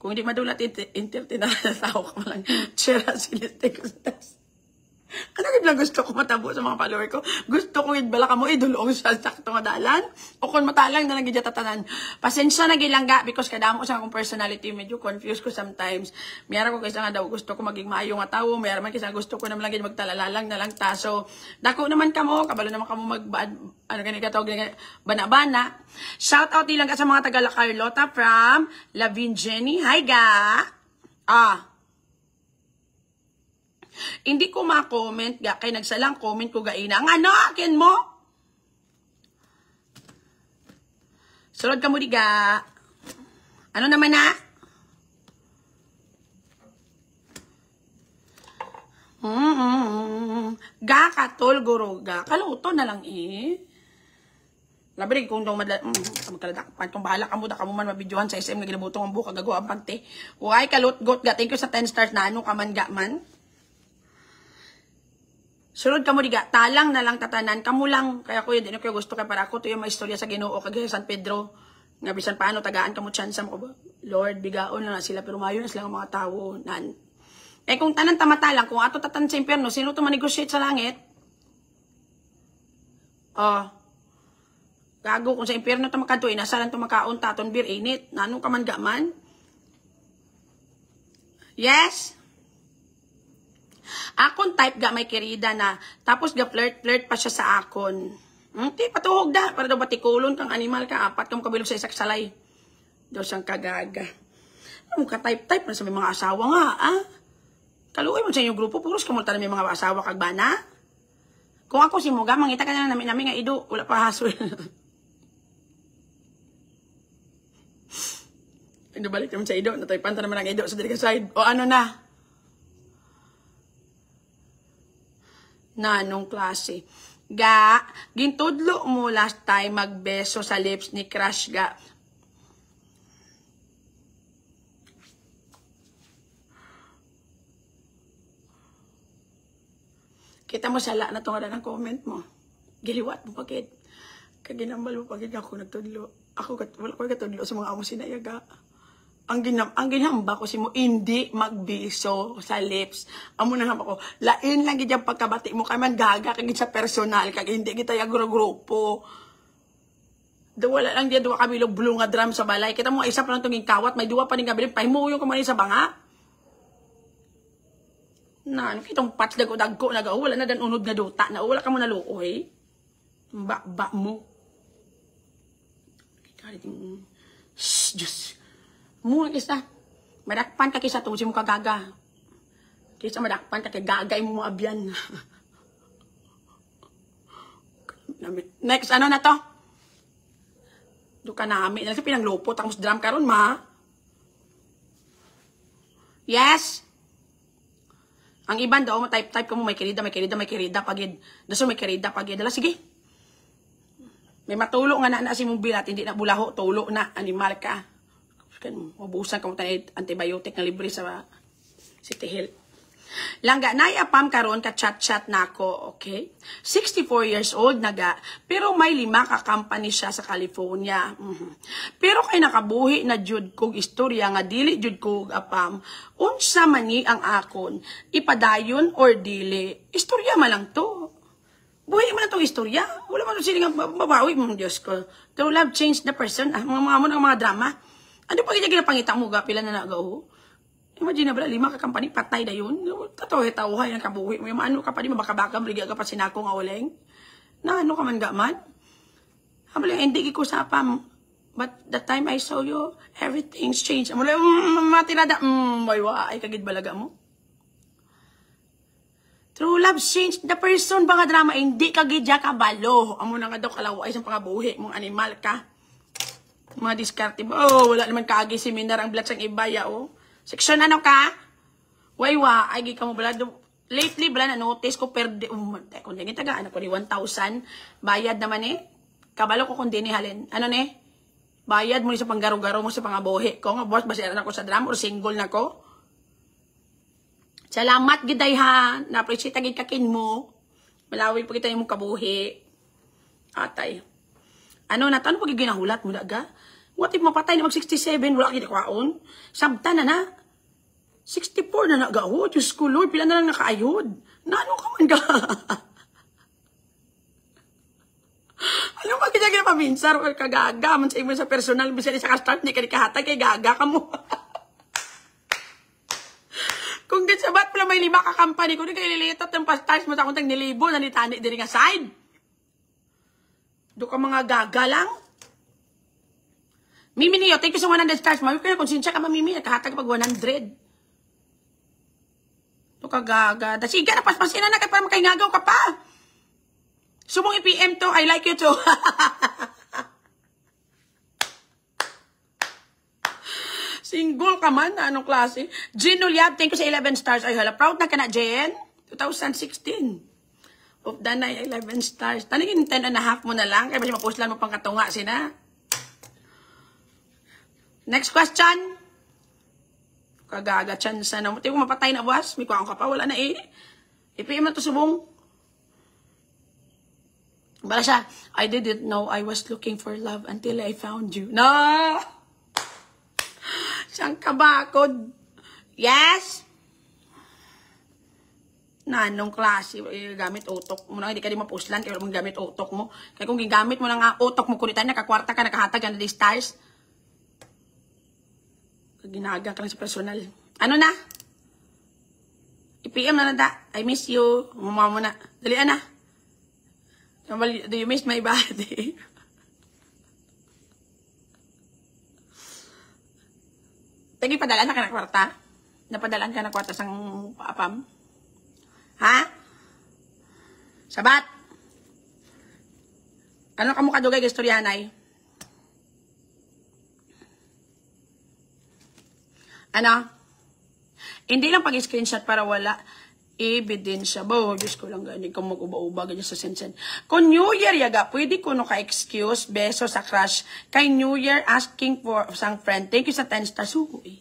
Kung hindi madulat, entertain na tao ka lang. Tsura, siliste ko sa tas. Ano lang gusto ko matabo sa mga follower ko? Gusto ko bala ka mo, idulong sa sakto nga dalan. O kung matalang na lang tatanan. Pasensya na gilangga because kadamo sa akong personality. Medyo confused ko sometimes. Mayroon ko kaysa nga daw gusto ko maging maayo nga tao. Mayroon man kaysa gusto ko naman lang magtalalalang na lang taso. Dako naman kamo, kabalo naman kamo ano ganito katawag bana-bana. Shout out nilang ka sa mga taga La Carlota from Lavin Jenny. Hi ga! Hindi ko ma-comment ga kay nagsalang comment ko gaina. Ang ano akin mo? Sunod ka mo diga. Ano naman na? Ga katol guro ga. Kaluto na lang eh. Labi kung daw magkaladakan kung bahala ka mo da ka mo man mabidyohan sa SM nga ginabutong ang buka gagawa ang pante. Uy kalutgot ga. Thank you sa 10 stars na ano ka man ga man. Sunod ka mo diga, talang na lang tatanan, kamo lang, kaya ko yun, di na kayo gusto kay para ako, to yung mga istorya sa Ginoo, kagaya San Pedro, nga bisan paano, tagaan ka mo tsansa mo ba? Lord, bigaon na sila, pero mayo na sila ng mga tao, nan. Eh kung tanan tamatalang, kung ato tatan sa impyerno, sino to manegosyate sa langit? Gago, kung sa impyerno to makadto, inasalan to makaon, taton, beer, init, nanong ka man gaman? Yes? Akon type ga may kirida na, tapos ga flirt pa siya sa akon. Di patuhog da, para daw batikulon kang animal ka, apat kang kabilog sa isak salay. Daw siyang kagaga. Ano ka type-type na sa may mga asawa nga, ah? Kaluoy mo sa inyong grupo, puros kamulta na may mga asawa kag bana. Kung ako si Muga, mangita ka na namin nga ido, wala pa hasol. Balik naman sa ido, nataypan ta naman ang ido sa dili side. O ano na? Na, anong klase? Ga, gintudlo mo last time magbeso sa lips ni Crush ga. Kita mo sala na tunga ng comment mo. Giliwat mo pagit. Kaginambal mo pagit ako nagtudlo. Wala ko katudlo sa mga amo sinayaga. Ang ginhamba ko si mo, hindi magbiso sa lips. Amo na ko, lain lang gid pagkabati mo, kay man gaga, kag sa personal, kag hindi kita grupo. Wala lang diya, duwa kami blue nga drum sa balay. Kita mo, isa pa lang itong kawat, may duwa pa rin kabilin, pahimuyo ko man sa banga. Na, ano kitong patch dagko, wala na dan unod nga duta, na wala ka mo naluoy. Ba mo. Shhh, Diyos. Muna kisa, madakpan ka kisa tungsi mo kagaga. Kisa madakpan ka kay gagay mo mga abyan. Next, ano na to? Doon ka namin. Nasa pinanglupot, tapos drum ka ron, ma. Yes? Ang iban daw, type ka mo, may kirida, pagid. Daso may kirida, pagid. Dala, sige. May matulo nga na si mong bilat, hindi na bulaho, tulo na, animal ka. Mabusan ka mo tayo antibiotic na libre sa City Hill. Langga, naiapam karon ka chat-chat na ako, okay? 64 years old na ga, pero may 5 ka company siya sa California. Pero kay nakabuhi na jud kog istorya nga dili jud kog apam. Unsa man ni ang akon, ipadayon or dili? Istorya man lang to. Buhay man itong istorya. Wala man sila nga mabawi mong Diyos ko. True love change the person. Mga drama. Ano pa kaya ginapangita mo ga pila na nagaw? Imagine na bala 5 ka company patay da yun. Tataw-tawhay ang kabuhi mo. Ano ka pa di mabaka-baka briga ka pa sinako nga uleng. Na ano ka man ga man? Habang hindi ko sa apam. But the time I saw you, everything's changed. Amo lang matirada. Ay kagid balaga mo. True love change the person ba nga drama hindi kagid ja kabalo. Amo na nga daw kalaway sa pangabuhi mong animal ka. Mga diskarte mo. Oh, wala naman kaagi seminar ang blatsang ibaya, oh. Section ano ka? Waywa, ay ka mo bala. Lately, bala na notice ko perde. Kung hindi taga, ano ko ni 1,000. Bayad naman eh. Kabalo ko kung dini halin. Ano ne? Bayad mo sa panggaro-garo mo sa pangabuhi ko. Nga boss, basiran ako sa drum or single na ko. Salamat, giday ha. Na-appreciate agad kakin mo. Malawi pa kita yung kabuhi. Atay. Ano na, ano pag ginahulat mo daga? What if mapatay na mag-67, wala kinakwaon? Sabta na na. 64 na nagawa. Diyos ko, Lord, pila na lang nakaayod. Na ano ka man ka? Ano ba kaya ginapabinsar? Kagaga man sa imo sa personal. Bisa sa kastart, hindi ka nikahatag, kay gaga ka mo. Kung sabat pala may 5 ka company, kung di kayo nililitot ng pastars mo, takong tang nilibo, nanitani din nga side. Do ka mga gaga lang. Mimi niyo, thank you sa 100 stars. Mayo ka na, konsensya ka mamimi, nakahatag pag 100. Do ka gaga. Dasiga na, paspasin na kaya para makaingagaw ka pa. Subong i-PM to, I like you too. Single ka man, anong klase? Jen Uliab, thank you sa 11 stars. Ay, hala, proud na ka na, Jen. 2016. Of the night, 11 stars. Tanigin 10.5 mo na lang. Kaya ba siya mapuslan mo pang katunga sina? Next question. Kagaga, chance na. Muti ko mapatay na, boss. May kuwang ka pa. Wala na eh. I-PM na to subong. Bala siya, I didn't know I was looking for love until I found you. No! Siyang kabakod. Yes! Na, anong klase? Gamit utok mo na. Hindi ka di mapuslan. Kaya mong gamit utok mo. Kaya kung gigamit mo na nga utok mo, kunitan, nakakwarta ka, nakahatag ka na di stars. Ginaga ka lang sa personal. Ano na? I-PM na da. I miss you. Mama mo na. Dalian na. Do you miss my body? Tagi padalaan ka na kwarta? Napadalaan ka na kwarta sang paapam? Ha? Sabat? Ano ka mo kadugay istoryanay? Ano? Hindi lang pag-screenshot para wala ebidensya. Bo, Diyos ko lang ganyan kung mag-uba-uba ganyan sa sensen. Kung New Year yaga, pwede ko no ka-excuse beso sa crush kay New Year asking for sang friend. Thank you sa 10 stars. Uy.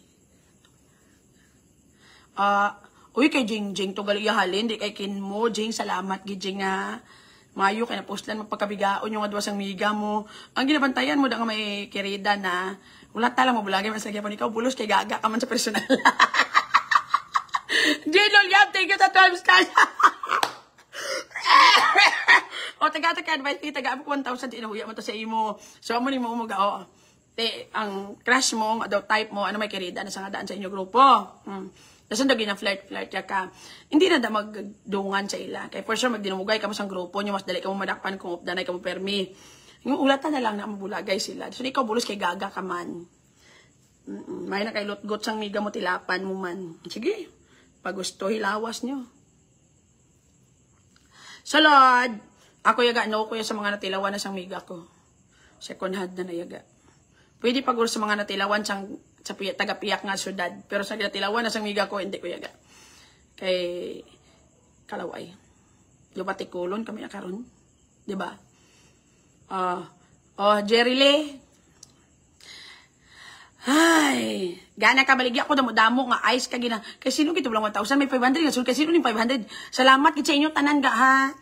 Uy, kay Jing Jing to gali ihalin. Di kay kin mo. Jing, salamat. Gijing nga. Mayo, kay napostlan magpagkabigaon yung adwas ang miga mo. Ang ginabantayan mo da nga may kirida na wala talang mabulagay. Mas lagyan pa ikaw. Bulos kay gaga ka man sa personal. Jinol Yap, thank you sa 12 stars. O, taga-advice ni taga 1,000 inahuya mo to sa imo. So, amo ni mo umaga, ang crush mo, daw type mo, ano may kirida na sa nga daan sa inyo grupo. Tapos ang dagi na flirt ya ka. Hindi na da magdungan sa ila. Kaya for sure, magdinumugay ka mo sa grupo nyo, mas dali ka mo madakpan kung updanay ka mo permi. Yung ulatan na lang na mabulagay sila. So, ikaw bulos kay gaga ka man. May na kay lutgot sang miga mo tilapan mo man. Sige. Pag gusto, hilawas nyo. So, Lord, ako yaga, no ko sa mga natilawan na sang miga ko. Second hand na yaga. Pwede pag sa mga natilawan sang, sa taga-piyak nga syudad. Pero sa natilawan na sang miga ko, hindi ko yaga. Kay Kalaway. Yung Batikulon, kami na karon. Diba? Jerry Lee. Ay, gana ka baligya ko damo-damo nga ice ka gina. Kay sino kito lang 1,000 may 500 nga kay sino ning 500. Salamat gid sa inyo tanan ga ha.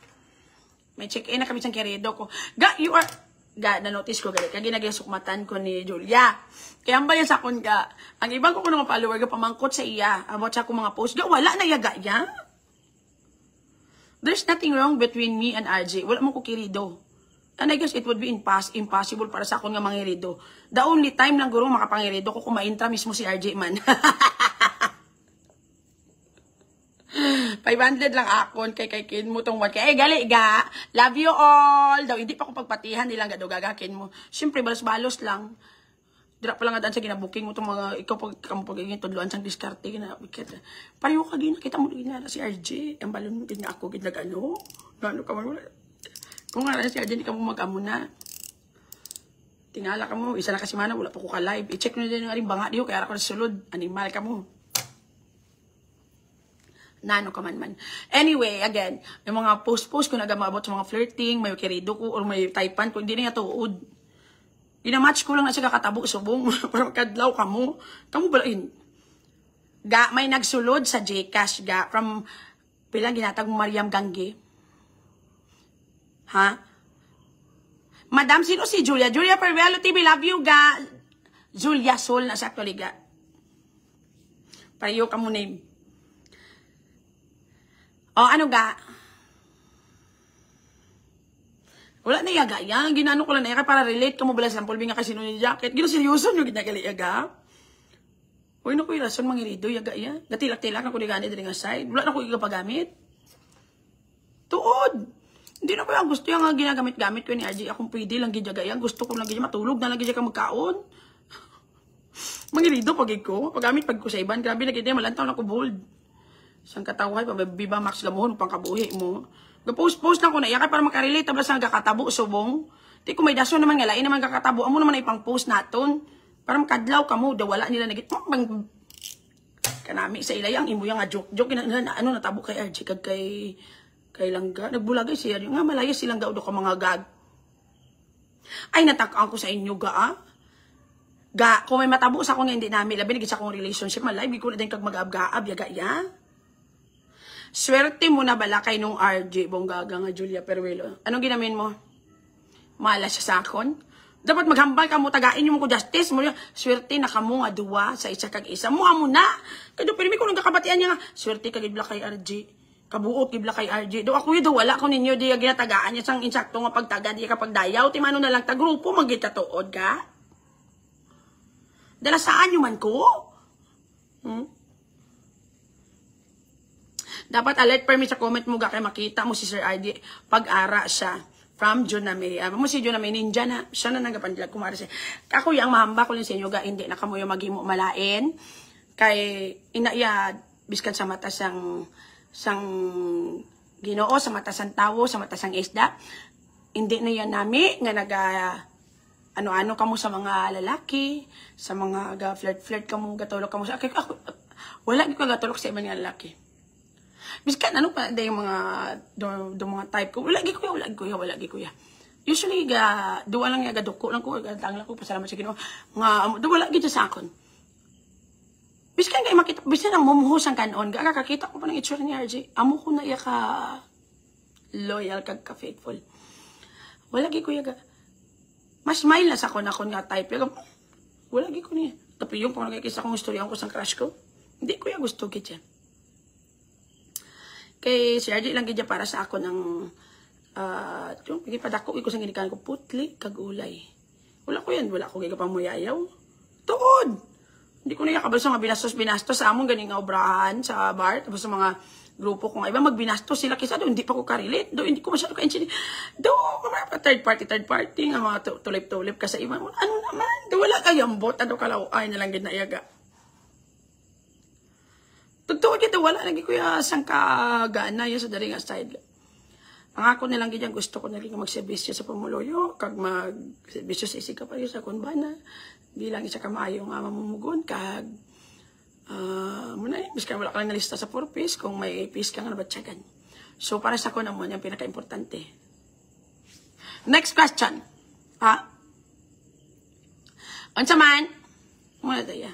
May check-in na kami sa Queredo ko. Ga you are ga na notice ko gali kag ginagayasukmatan ko ni Julia. Kaya ang bayan sa kon ga. Ang ibang ko mga follower ga pamangkot sa iya about sa akong mga post ga wala na yaga ya. There's nothing wrong between me and RJ. Wala mo ko kirido. And I guess it would be impossible para sa akong nga mangirido. The only time lang guro makapangirido ko kung maintra mismo si RJ man. 500 lang akon kay kin mo tong 1K. Eh, gali ga. Love you all. Daw, hindi pa ko pagpatihan nilang gagakin mo. Siyempre, balos-balos lang. Dira pa lang nga sa ginabuking mo itong mga, ikaw pag tudluan sang diskarte, ginabikit. Pareho ka kita mo gina si RJ. Ang balon mo, gina ako, ginagano. Gano ka man, kung nga rin si RJ, hindi ka mo mag-amo na. Tingala ka mo, isa na kasi mana, wala pa ko ka-live. I-check nyo din yung aring banga diyo, kaya ako na sulod. Animal ka mo. Nano ka man. Anyway, again, yung mga post-post ko nagamabot sa mga flirting, may kirido ko, or may taipan ko, hindi na nga tuod. Ginamatch ko lang na siya kakatabo, subong, para makadlaw ka mo. Kamu balain. Ga, may nagsulod sa Gcash, ga, from, pilang ginatag mo Mariam Gangge. Ha? Madam, sino si Julia? Julia Pervelo TV, love you, ga. Julia Sol na sa actually, ga. Pareho ka mo name. O, ano, ga? Wala na yaga, yan. Ginano ko lang na yaga para relate ka mo bala sa pulbing nga kasi nung jacket. Gino, seryoso nyo ginagali yaga. Uy, naku, ilason mangirido, yaga, yan. Gatilak-tilak na ko ni gani din nga side. Wala na ko igapagamit. Tuod. Hindi na ko yung gusto yung ginagamit-gamit ko ni RJ. Akong pwede lang gidyaga yan. Gusto ko lang gidya matulog na lang gidya ka magkaon. Mangirido pag ko. Pagamit pag ko sa iban. Grabe na gidya. Malantaw na ko bold. Sang kataway. Biba Max Lamuhon. Pang kabuhi mo. Gapost-post na ko na. Iyan para makarelate. Tabla sa kakatabo. Subong. Di ko may daso naman nga. Lain naman kakatabo. Amo naman ay pang post naton. Para makadlaw ka mo. Dawala nila nagit. Kanami sa ilayang. Imo yung nga joke. Ano natabo kay RJ. Kag kay langga, nagbulagay siya. Nga malaya silang gaudo ka mga gag. Ay, natakaan ko sa inyo, ga. Ga, kung may matabo sa ako nga hindi namin, labi nagit sa akong relationship, malay, hindi ko na din kag mag-abgaab, yaga, ya. Swerte mo na bala kay nung RJ, bonggaga nga Julia Pervelo. Anong ginamin mo? Mala siya sa akon? Dapat maghambal ka mo, tagain mo ko justice mo. Swerte na ka mo nga duwa sa isa kag isa. Muha mo na. Kaya pero may kung nagkakabatian niya nga, swerte kag ibla kay RJ. Kabuot kibla kay RJ. Do ako yun, wala ko ninyo di ginatagaan niya sang insakto nga pagtaga di kapag dayaw. Timano na lang tagrupo, magita tuod ka. Dala saan yung man ko? Dapat alert permit sa comment mo ga kay makita mo si Sir RJ. Pag-ara siya. From Junamay. Mo si Junamay ninja na. Siya na nagapandilag kumari siya. Ako yung mahamba ko lang sa inyo ga. Hindi na kamo yung maghimo malain. Kay inaya biskan sa mata sang Ginoo, sa mata sang tawo, sa mata sang isda. Hindi na yan nami nga naga ano-ano kamo sa mga lalaki, sa mga flirt kamo, gatulog kamo sa ako. Wala ko gatulog sa ibang lalaki. Biskan ano pa day mga do mga type ko. Wala gi kuya. Usually duwa lang nga gaduko lang ko, gadang lang ko pasalamat sa Ginoo. Nga wala gi sa akon. Biskan kay makita, biskan ang mumuhos ang kanon, kakakita ko pa ng itsura ni RJ. Amo ko na iya ka loyal kag ka faithful. Wala gi kuya ga. Mas smile na sa kon nga type. Wala gi ko niya. Tapi yung pang nagkikisa kong istorya ko sa crush ko. Hindi ko ya gusto gid yan. Kay si RJ lang gid para sa ako ng yung gipadako ko sa ginikanan ko putli kag ulay. Wala ko yan, wala ko giga pamuyayaw. Tuod. Hindi ko na yakabal sa mga binastos sa among ganing nga obrahan sa bar tapos sa mga grupo ko nga iba magbinastos sila kisa do hindi pa ko karelate do hindi ko masyado ka-engineer do mga third party nga mga tulip ka sa iba ano naman do wala kayambot ano kalaw ay na lang gid na iyaga. Totoo kita wala lagi kuya sang kagana ya sa dali nga side. Ang ako nilang gid gusto ko na rin magserbisyo sa pamuluyo kag magserbisyo sa isika pa sa kunbana. Di lang isa kamayo nga mamumugon kag muna biskan wala ka lang nalista sa purpose kung may piece ka nga nabatsagan. So para sa ko naman yung pinaka-importante. Next question. Unsa man? Muna tayo.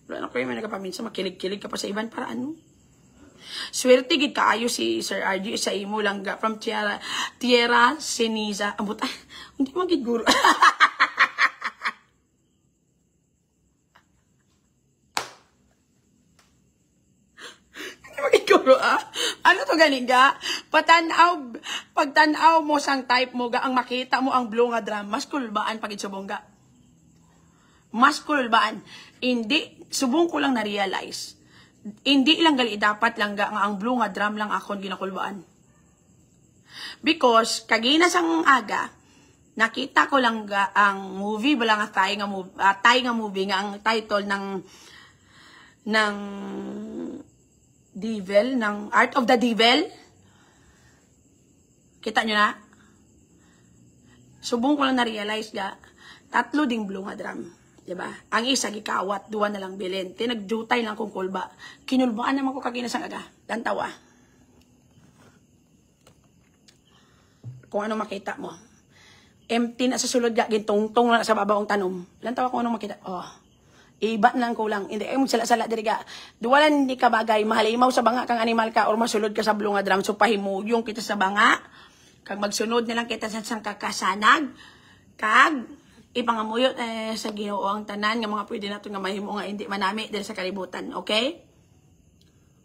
Wala na kayo may nagapaminsa, makilig-kilig ka pa sa iban para ano? Swerte gid kaayo si Sir RG sa imo lang ga from Tierra Ceniza. Ambot hindi man gid guro. Ano to ganiga? Pagtanaw mo sang type mo ga ang makita mo ang blue nga drum, mas kulbaan pagid subong ga. Mas kulbaan. Hindi subong ko lang na realize. Hindi lang gali dapat lang ga nga ang blue nga drum lang akon ginakulbaan. Because kagina sang aga nakita ko lang ga ang movie bala nga Thai nga movie nga ang title ng Devil, ng Art of the Devil. Kita nyo na? Subong ko lang na-realize ga, 3 ding blue nga drum. Diba? Ang isa gikawat, 2 na lang bilin. Nagdutay lang kong kulba. Kinulbaan naman ko kaginasang aga. Dantawa. Kung ano makita mo. Empty na sa sulod ga, gintungtong na sa babaong tanom. Lantawa kung ano makita. Iba nang kulang. Hindi ay mo sala-sala diri ka. Duwalan hindi ka bagay mahalimaw sa banga kang animal ka or masulod ka sa blue nga drum so pahimuyong kita sa banga. Kag magsunod na lang kita sa kakasanag. Kag ipangamuyo sa Ginoo ang tanan nga mga pwede nato nga mahimo nga hindi manami diri sa kalibutan, okay?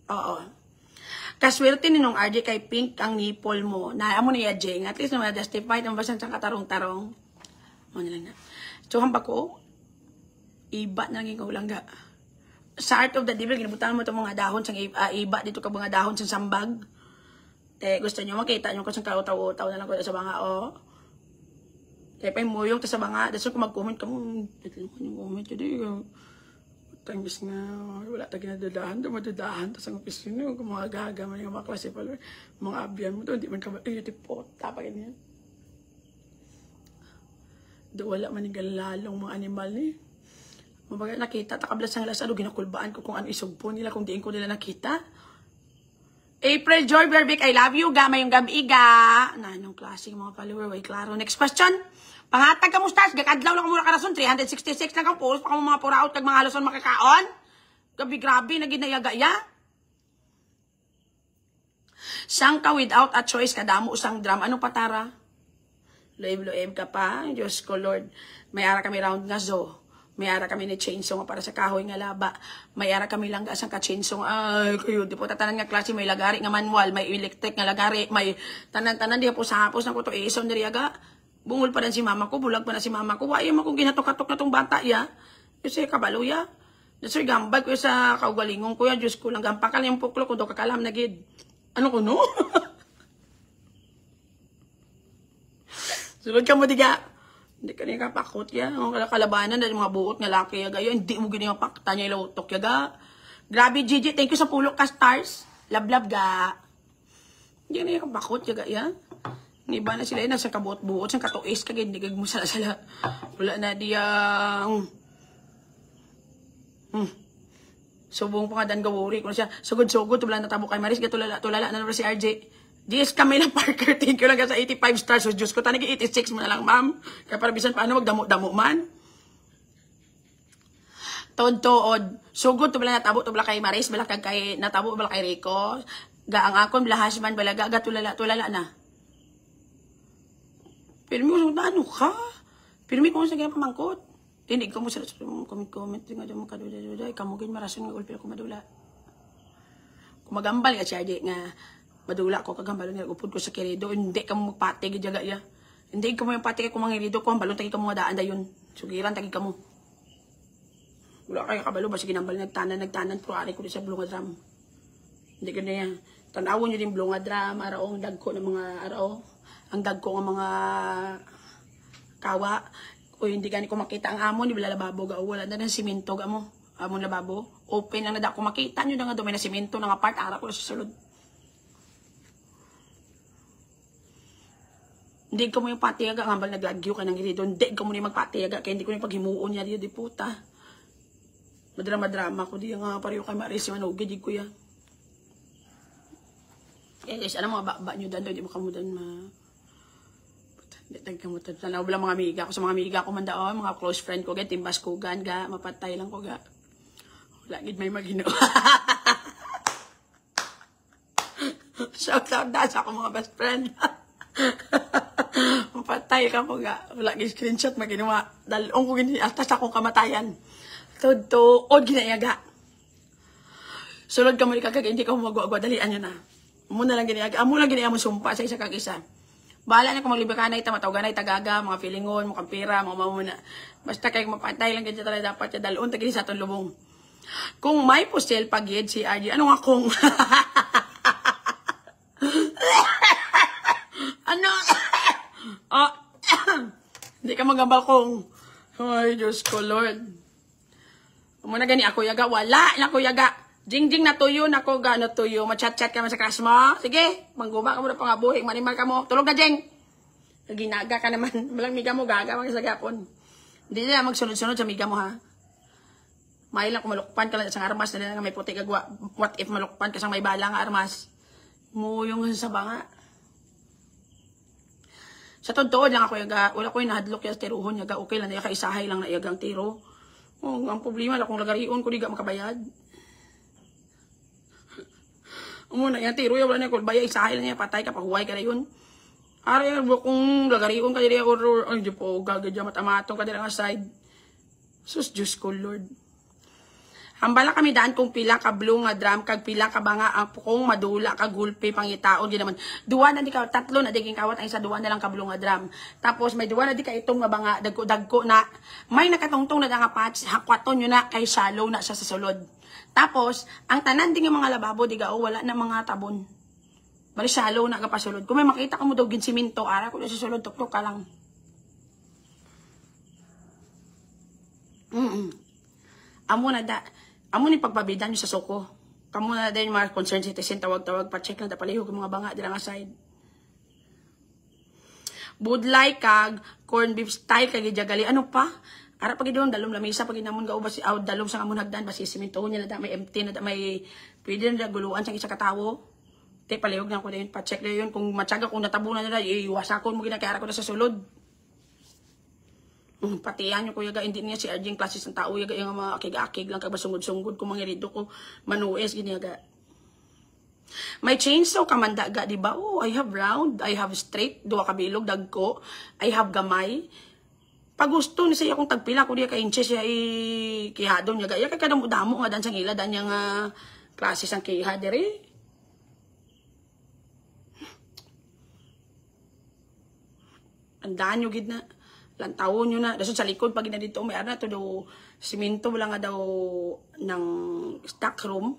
Oo. Kaswerte ni nung RJ kay pink ang nipple mo. Na amo ni Jeng, at least na justify ang basan sa katarong-tarong. Mo na lang na. So hamba ko iba na nging ulangga. Sa Art of the Devil, ginabutan mo itong mga dahon sang iba dito ka mga dahon sang sambag. Gusto nyo makita nyo kasi kautaw-utaw na lang ko sa banga, pa yung muyong ta sa banga. That's ko mag-comment ka mo. Yung comment yun. Tangis nga. Wala ta ginadadahan. Madadahan ta sa opisina. Kung mga gagaman yung mga klase pala. Mga abyan mo to. Hindi man ka ba. Tipot. Tapakin yan. Wala man yung galalong mga animal ni. Mabaga nakita, takablas ang lasado, ginakulbaan ko kung ano isugpo nila, kung diin ko nila nakita. April Joy Berbic, I love you, gamay yung gabi, ga. Anong klase mga follower, way klaro. Next question. Pangatag ka mustas, gakadlaw lang mura karason, 366 lang kang post, pa mga puraot, kag mga halason makakaon. Gabi grabe, na ginayagaya. Sangka without a choice, kadamo usang drum. Anong patara? Loeb ka pa, Diyos ko Lord. May ara kami round nga zo. May ara kami ni chainsaw nga para sa kahoy nga laba. May ara kami lang asang ka-chainsaw. Ay, kayo, di po tatanan nga klase. May lagari nga manual, may electric nga lagari, may tanan-tanan di po sa hapos na ko to isaw na riyaga. Bungol pa rin si mama ko, bulag pa na si mama ko. Waya mo kung ginatok-katok na tong bata, ya. Kasi kabalo, ya. That's why gambag ko sa kaugalingong ko, ya. Diyos ko lang, gampakal yung puklo ko, do kakalam na gid. Ano ko, no? Sulod ka mo diga. Hindi ka niya kapakot ya. Ang kalabanan dahil mga buot nga laki yaga. Hindi mo gini mapakta niya ilautok yaga. Grabe Gigi, thank you sa pulok ka stars. Love ga. Hindi niya kapakot yaga ya. Iba na sila yun, nasa kabuot-buot, sa katuis ka, hindi ka musala-sala. Wala na diyang... Subong pa nga dan gawuri ko na siya. Sugod-sugod, tubala na tabo kay Maris, tulala na naman si RJ. GS Camila Parker, thank you lang ka sa 85 stars. So, Diyos ko, tanig 86 mo na lang, ma'am. Kaya para bisan paano magdamo-damo man. Tood-tood. Sugod, tubala na tabo, tubala kay Maris, bala kay natabo, bala kay Rico. Gaang akon, bala husband, bala gaga, tulala na. Pirmi ko sa ano ka? Pirmi ko sa kaya pamangkot. Tinig ko mo sa comment nga dyan mo kadula-dula. Ikaw mo gin marason nga ulpil ko madula. Kung magambal ka siya nga madula ko kagambalo nga upod ko sa kirido. Hindi ka mo magpati gidyaga ya. Hindi ka mo yung pati kung mangirido ko. Ang balon tagi ka mo daan da yun. Sugiran tagi ka mo. Wala kaya kabalo ba sige nambal nagtanan pero ari ko di sa blungadram. Hindi ka na yan. Tanawon nyo din blungadram. Araw ang dagko ng mga araw. Ang dagko ng mga kawa. O hindi gani ko makita ang amon, di ba lababo ga wala na ng simento ga mo. Amon lababo. Open lang na da ko makita nyo na nga dumi na simento na nga part ara ko sa sulod. Hindi ko mo yung patiyaga ngambal naglagyo ka nang irido. Hindi ko mo ni magpatiyaga kaya hindi ko ni paghimuon niya di puta. Madrama ko di nga pareho kay Maris manugid ko ya. Guys, ano mga ba nyo dan di mo kamudan ma. Tanaw lang mga amiga ko sa mga amiga ko man daon, mga close friend ko ga timbas ko gan ga mapatay lang ko ga. Wala gid may magino. Shout out da sa ako mga best friend. Mapatay ka ko ga. Wala gid screenshot maginawa. Dalong ko gini atas akong kamatayan. Tuod ginayaga. Sulod ka mo kagag hindi ka magwa dalian yun na. Amo na lang ginayaga. Amo lang ginaya mo sumpa sa isa kag isa. Bahala na kung maglibakanay, matawganay, tagaga, mga feelingon, mga kampira, mga mamuna. Basta kayo mapatay lang ganyan talaga dapat siya dalon, tagili sa itong lubong. Kung may pusel pag-yed si RG, ano nga kung? Ano? Oh, hindi ka magambal kung. Ay, Diyos ko, Lord. Muna gani ako yaga, wala na ako yaga. Jing-jing natuyo na ko gano tuyo. Machat-chat ka man sa crush mo. Sige, mangguma ka mo na pangabuhi. Manimal ka mo. Tulog na, Jing. Ginaga ka naman. Walang miga mo, gaga mga sa gapon. Hindi na magsunod-sunod sa miga mo, ha? May lang kung malukpan ka lang sa armas. Na lang may puti kagwa. What if malukpan ka sa may bala nga armas? Muyong sa banga. Sa totoo lang ako yaga. Wala ko yung nahadlok yung tiruhon yaga. Okay lang, kaisahay lang na yagang tiro. Oh, ang problema lang kung lagarion ko di ka makabayad. Muna yan, tiro yan, wala na yung baya, isahay lang yan, patay ka, pahuway ka na yun. Ari, kung lagarion ka diri, or, ay, di po, gagadya, matamatong ka diri nga side. Sus, Diyos ko, Lord. Hambala kami daan kung pila ka blue nga drum, kag pila ka ba nga, kung madula ka gulpi, pangitaon, di naman. Duwa na di ka, tatlo na di kawat, ang isa duwa na lang ka blue nga drum. Tapos, may duwa na di ka itong nga ba nga, dagko na, may nakatungtong na nga patch, hakwaton yun na, kay shallow na siya sa sulod. Tapos, ang tanan din ng mga lababo, di gao, wala na mga tabon. Bali, shallow na kapasulod. Kung may makita ka mo daw ginsiminto, ara ko na sa sulod, tuktok ka lang. Amo na da, amo ni pagpabidan nyo sa soko. Kamu na din mga concerned citizen, tawag-tawag, pa-check lang, tapalihog yung mga banga, di lang aside. Budlay kag, corn beef style, kag ijagali, ano pa? Ara pag doon dalom lamisa pag inamon gao basi out dalom sa amon hagdan basi simento niya na da may empty na da may pwede na guluan sa isa ka tawo. Te palihog na ko din pa-check na yun kung matyaga kung natabunan na iwasakon mo ginakara ko na sa sulod. Patiyan nyo ko yaga hindi niya si Arjing klases ng tao yaga yung mga akig-akig lang kag basungod-sungod kung mangirido ko manues giniyaga. May chainsaw kamanda ga di ba? Oh, I have round, I have straight, duwa ka bilog dagko, I have gamay. Pag gusto ni siya kung tagpila ko diya ka inches siya kihado niya gaya kay kadamo-damo nga dan sang ila dan yang klase sang kiha diri. Andan nyo gid na lantawon nyo na dason sa likod pag ina dito may ana to do simento wala nga daw ng stock room.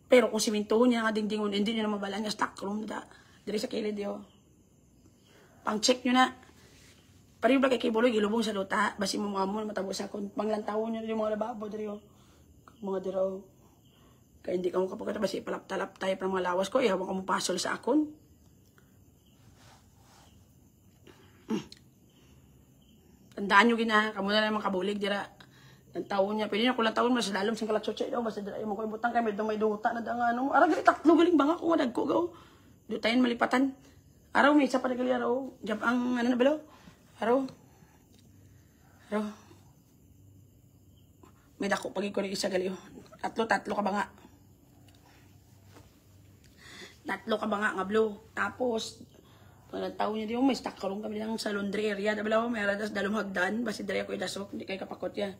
Pero kung simento niya nga dingdingon hindi niya na mabala nga stock room da diri sa kilid yo. Pang-check nyo na. Pari ba kay Kibuloy, gilubong sa luta. Basi mo mga mo, matabo sa akong panglantawon nyo yung mga lababo, diri o. Mga diraw. Kaya hindi ka mo kapagkata, basi palap-talap tayo pa mga lawas ko, ihawa ka mo pasol sa akon. Tandaan nyo gina, kamo na naman kabulig, dira. Tawon niya, pwede niya kulang tawon, mas lalom sing kalatsotse daw, basta dira, yung mga butang kay may duta na dang ano. Ara, gali, tatlo galing banga ko, madag ko, gaw. Dutayin, malipatan. Araw, may isa pa na gali, araw. Jab ang, ano na balo? Araw. Araw. May dako, pagi ko rin isa gali, tatlo ka ba nga? Tatlo ka ba nga, blue. Tapos, walang tao niya diyo, may stock karong kami lang sa laundry area. Dabalaw, may radas dalong hagdan. Basi dali ako idasok, hindi kayo kapakot yan.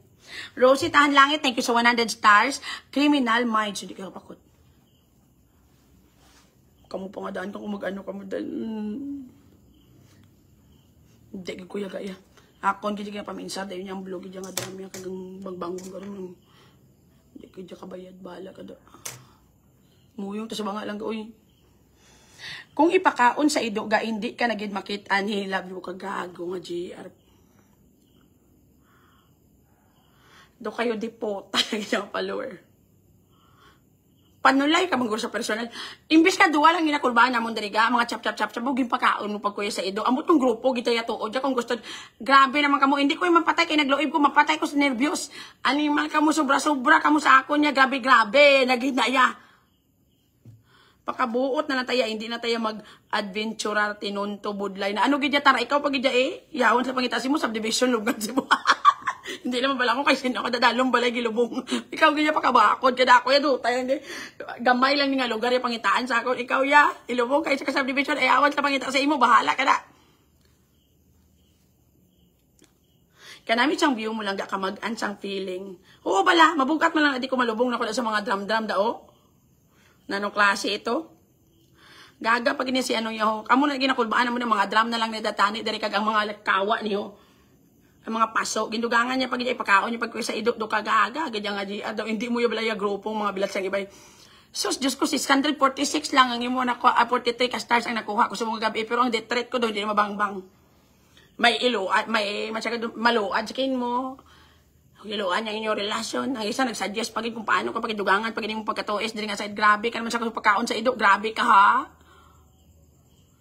Rosie Tahan Langit, thank you sa 100 stars. Criminal Minds, hindi kayo kapakot. Kamu pa nga daan ka kung mag-ano ka mo daan. Hindi kayo kuya gaya. Akon, hindi kayo paminsan, dahil niya ang blog, hindi nga dami, kagang bagbangon ka rin. Hindi kayo kabayad, bala ka doon. Muyong, tas ba nga lang gawin. Kung ipakaon sa ido ga hindi ka nagid makita ni love you kagago nga GR. Do kayo dipota nga follower. Panulay ka manggo sa personal. Imbis ka duwa lang ginakulbaan namon diri ga mga chap bugin pakaon mo pag kuya sa ido. Amot tong grupo gitaya tuod ja kung gusto. Grabe naman kamo hindi ko mapatay kay nagloib ko mapatay ko sa nervyos. Animal kamo sobra kamo sa ako niya grabe naghinaya. Pakabuot na nataya, hindi na tayo mag-adventurar, tinunto, budlay na. Ano gidya tara, ikaw pag gidya yawon sa pangitasin mo, subdivision, lugan si mo. Hindi naman bala ko, kasi ako dadalong balay gilubong. Ikaw gidya pakabakod, kada ako ya do, tayo hindi. Gamay lang nga lugar yung pangitaan sa ako. Ikaw ya, ilubong kayo sa subdivision, yawon sa pangita sa imo, bahala ka na. Kanami siyang view mo lang, kamagan siyang feeling. Oo bala, mabugat mo lang, di ko malubong na ko sa mga drum-drum dao. Nanong klase ito? Gaga pag si ano yo, kamo na ginakulbaan mo ng mga drum na lang ni datani dari kag ang mga kawa niyo. Ang mga paso, gindugangan niya pag ipakaon niya pag sa idok do kagaga, gadya nga di daw hindi mo yo balaya grupong mga bilat sang ibay. Sus, Diyos ko, 646 lang ang imo nako, 43 ka stars ang nakuha ko sa mga gabi, pero ang death rate ko do hindi mabangbang. May ilo at may masyado maluad sa kin mo. Hiluan niya inyong relasyon. Ang isa nagsuggest pagin kung paano kapag dugangan, pag hindi mo pagkatuis, dili nga side, grabe ka naman sa pagkaon sa idok, grabe ka ha.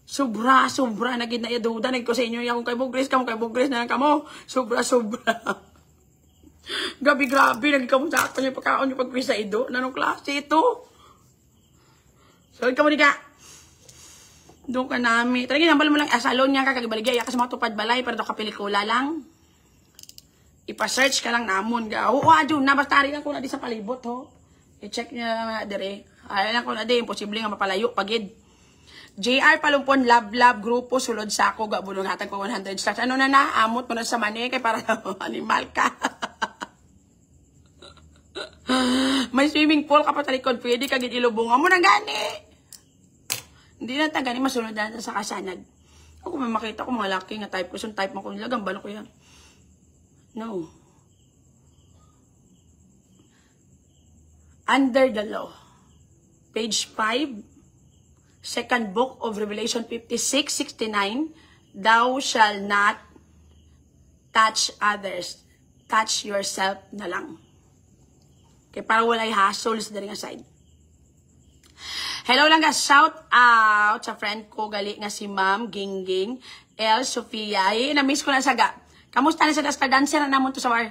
Sobra, naging na yaduda, nagko sa inyo, yung kay Bugres, kamo kay Bugres na lang kamo. Sobra. Grabe, naging kamo sa akin yung pagkaon yung pagkuis sa idok. Nanong klase ito? So, ikaw mo ka. Doon ka namin. Talagang nambal mo lang asalon niya, kakagibaligay, ka sa mga tupad balay, pero doon ka pelikula lang. Ipa-search ka lang namon ga. Oo, adyo na basta rin ako na di sa palibot ho. I-check niya lang dire. Ay lang ko na di imposible nga mapalayo pagid. JR Palumpon love grupo sulod sa ako ga bulong hatag ko 100 stars. Ano na amot mo na sa mani kay para animal ka. May swimming pool ka pa talikod pwede ka gid ilubong mo na gani. Hindi na ta gani masunod na sa kasanag. Ako may makita ko mga laki nga type ko sun type mo ko nila gambalo ko yan. No. Under the law. Page 5. Second book of Revelation 56:69. Thou shall not touch others. Touch yourself na lang. Kaya para walay hassles na rin nga side. Hello lang guys. Shout out sa friend ko gali nga si Ma'am Gingging El Sofia. Na-miss ko na saga. Kamusta na sa Dastar Dancer na namon to sa war?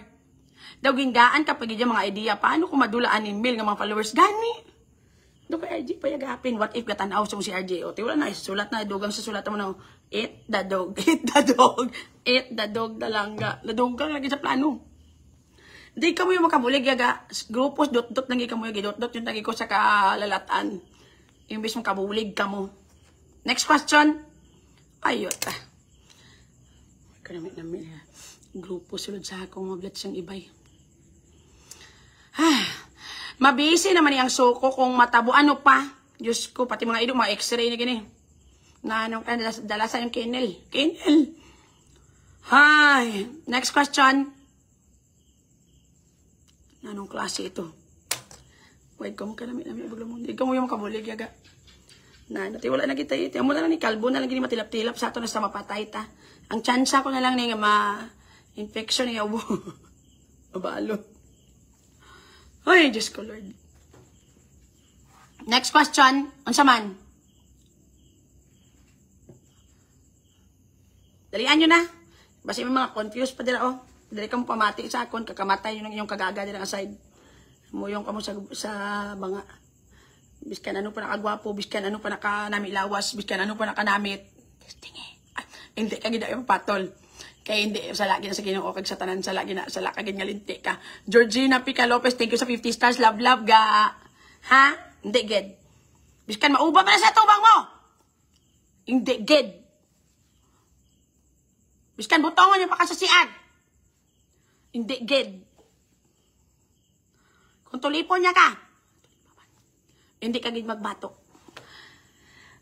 Daw ginggaan kapag yung mga idea, paano kung madulaan ni mil ng mga followers? Gani! Doon kay RJ payagapin, what if gatanaw sa si RJ? O, wala na, sulat na, dugang sa sulat mo na, eat the dog, eat the dog, dalangga. Nadugang lagi sa plano. Hindi ka mo yung makabulig, yaga. Grupos, dot-dot lang ka mo yung dot-dot yung lagi ko sa kalalatan. Imbis mong kabulig ka mo. Next question. Ayot ah. Namin grupo sulod sa akong mablat siyang ibay. Mabisi naman yung suko kung matabo. Ano pa? Diyos ko, pati mga idong, mga x-ray na gini. Na anong dalasan yung Kenel. Hi. Next question. Anong klase ito? Wait, kamo ka namin. Hindi ka mo yung makabulig, yaga. Na, wala na kita iti. Amo na lang ni kalbo na lang gini matilap-tilap sa ato na sa mapatay ta. Ang tsansa ko na lang ni nga ma-infection ni ubo. Mabalo. Ay, Diyos ko, Lord. Next question. Unsa man? Dalian nyo na. Basta may mga confused pa dira, oh. Dali ka mo pamati sa akon, kakamatay yun ang iyong kagaga dira aside. Muyong ka mo sa banga. Biskan ano pa nakagwapo, biskan ano pa nakanamilawas, biskan ano pa nakanamit. Tingi. Hindi ka gina yung patol. Kaya hindi, sa lagi na sa ginong okay sa tanan, sa lagi na, sa lagi nga linti ka. Georgina Pica Lopez, thank you sa 50 stars, love, love, ga. Ha? Hindi, ged. Biskan mauba pa na sa tubang mo. Hindi, ged. Biskan butongon yung pakasasian. Hindi, ged. Kung tulipon niya ka, hindi ka gid magbato.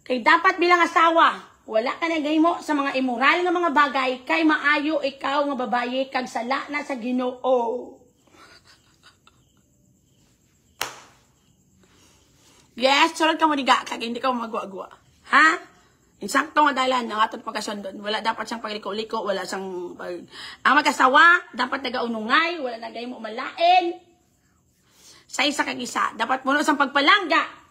Kay dapat bilang asawa, wala ka nagay mo sa mga immoral nga mga bagay, kay maayo ikaw nga babaye, kag sala na sa Ginoo. Yes, sulod ka mo diga, kag hindi ka magwa-gwa. Ha? Insakto nga dalan ng aton pagkasundon. Wala dapat siyang pagliko-liko, wala siyang ang mag-asawa, dapat nagaunungay, wala nagay mo malain. Sa isa kag isa, dapat puno sa pagpalangga.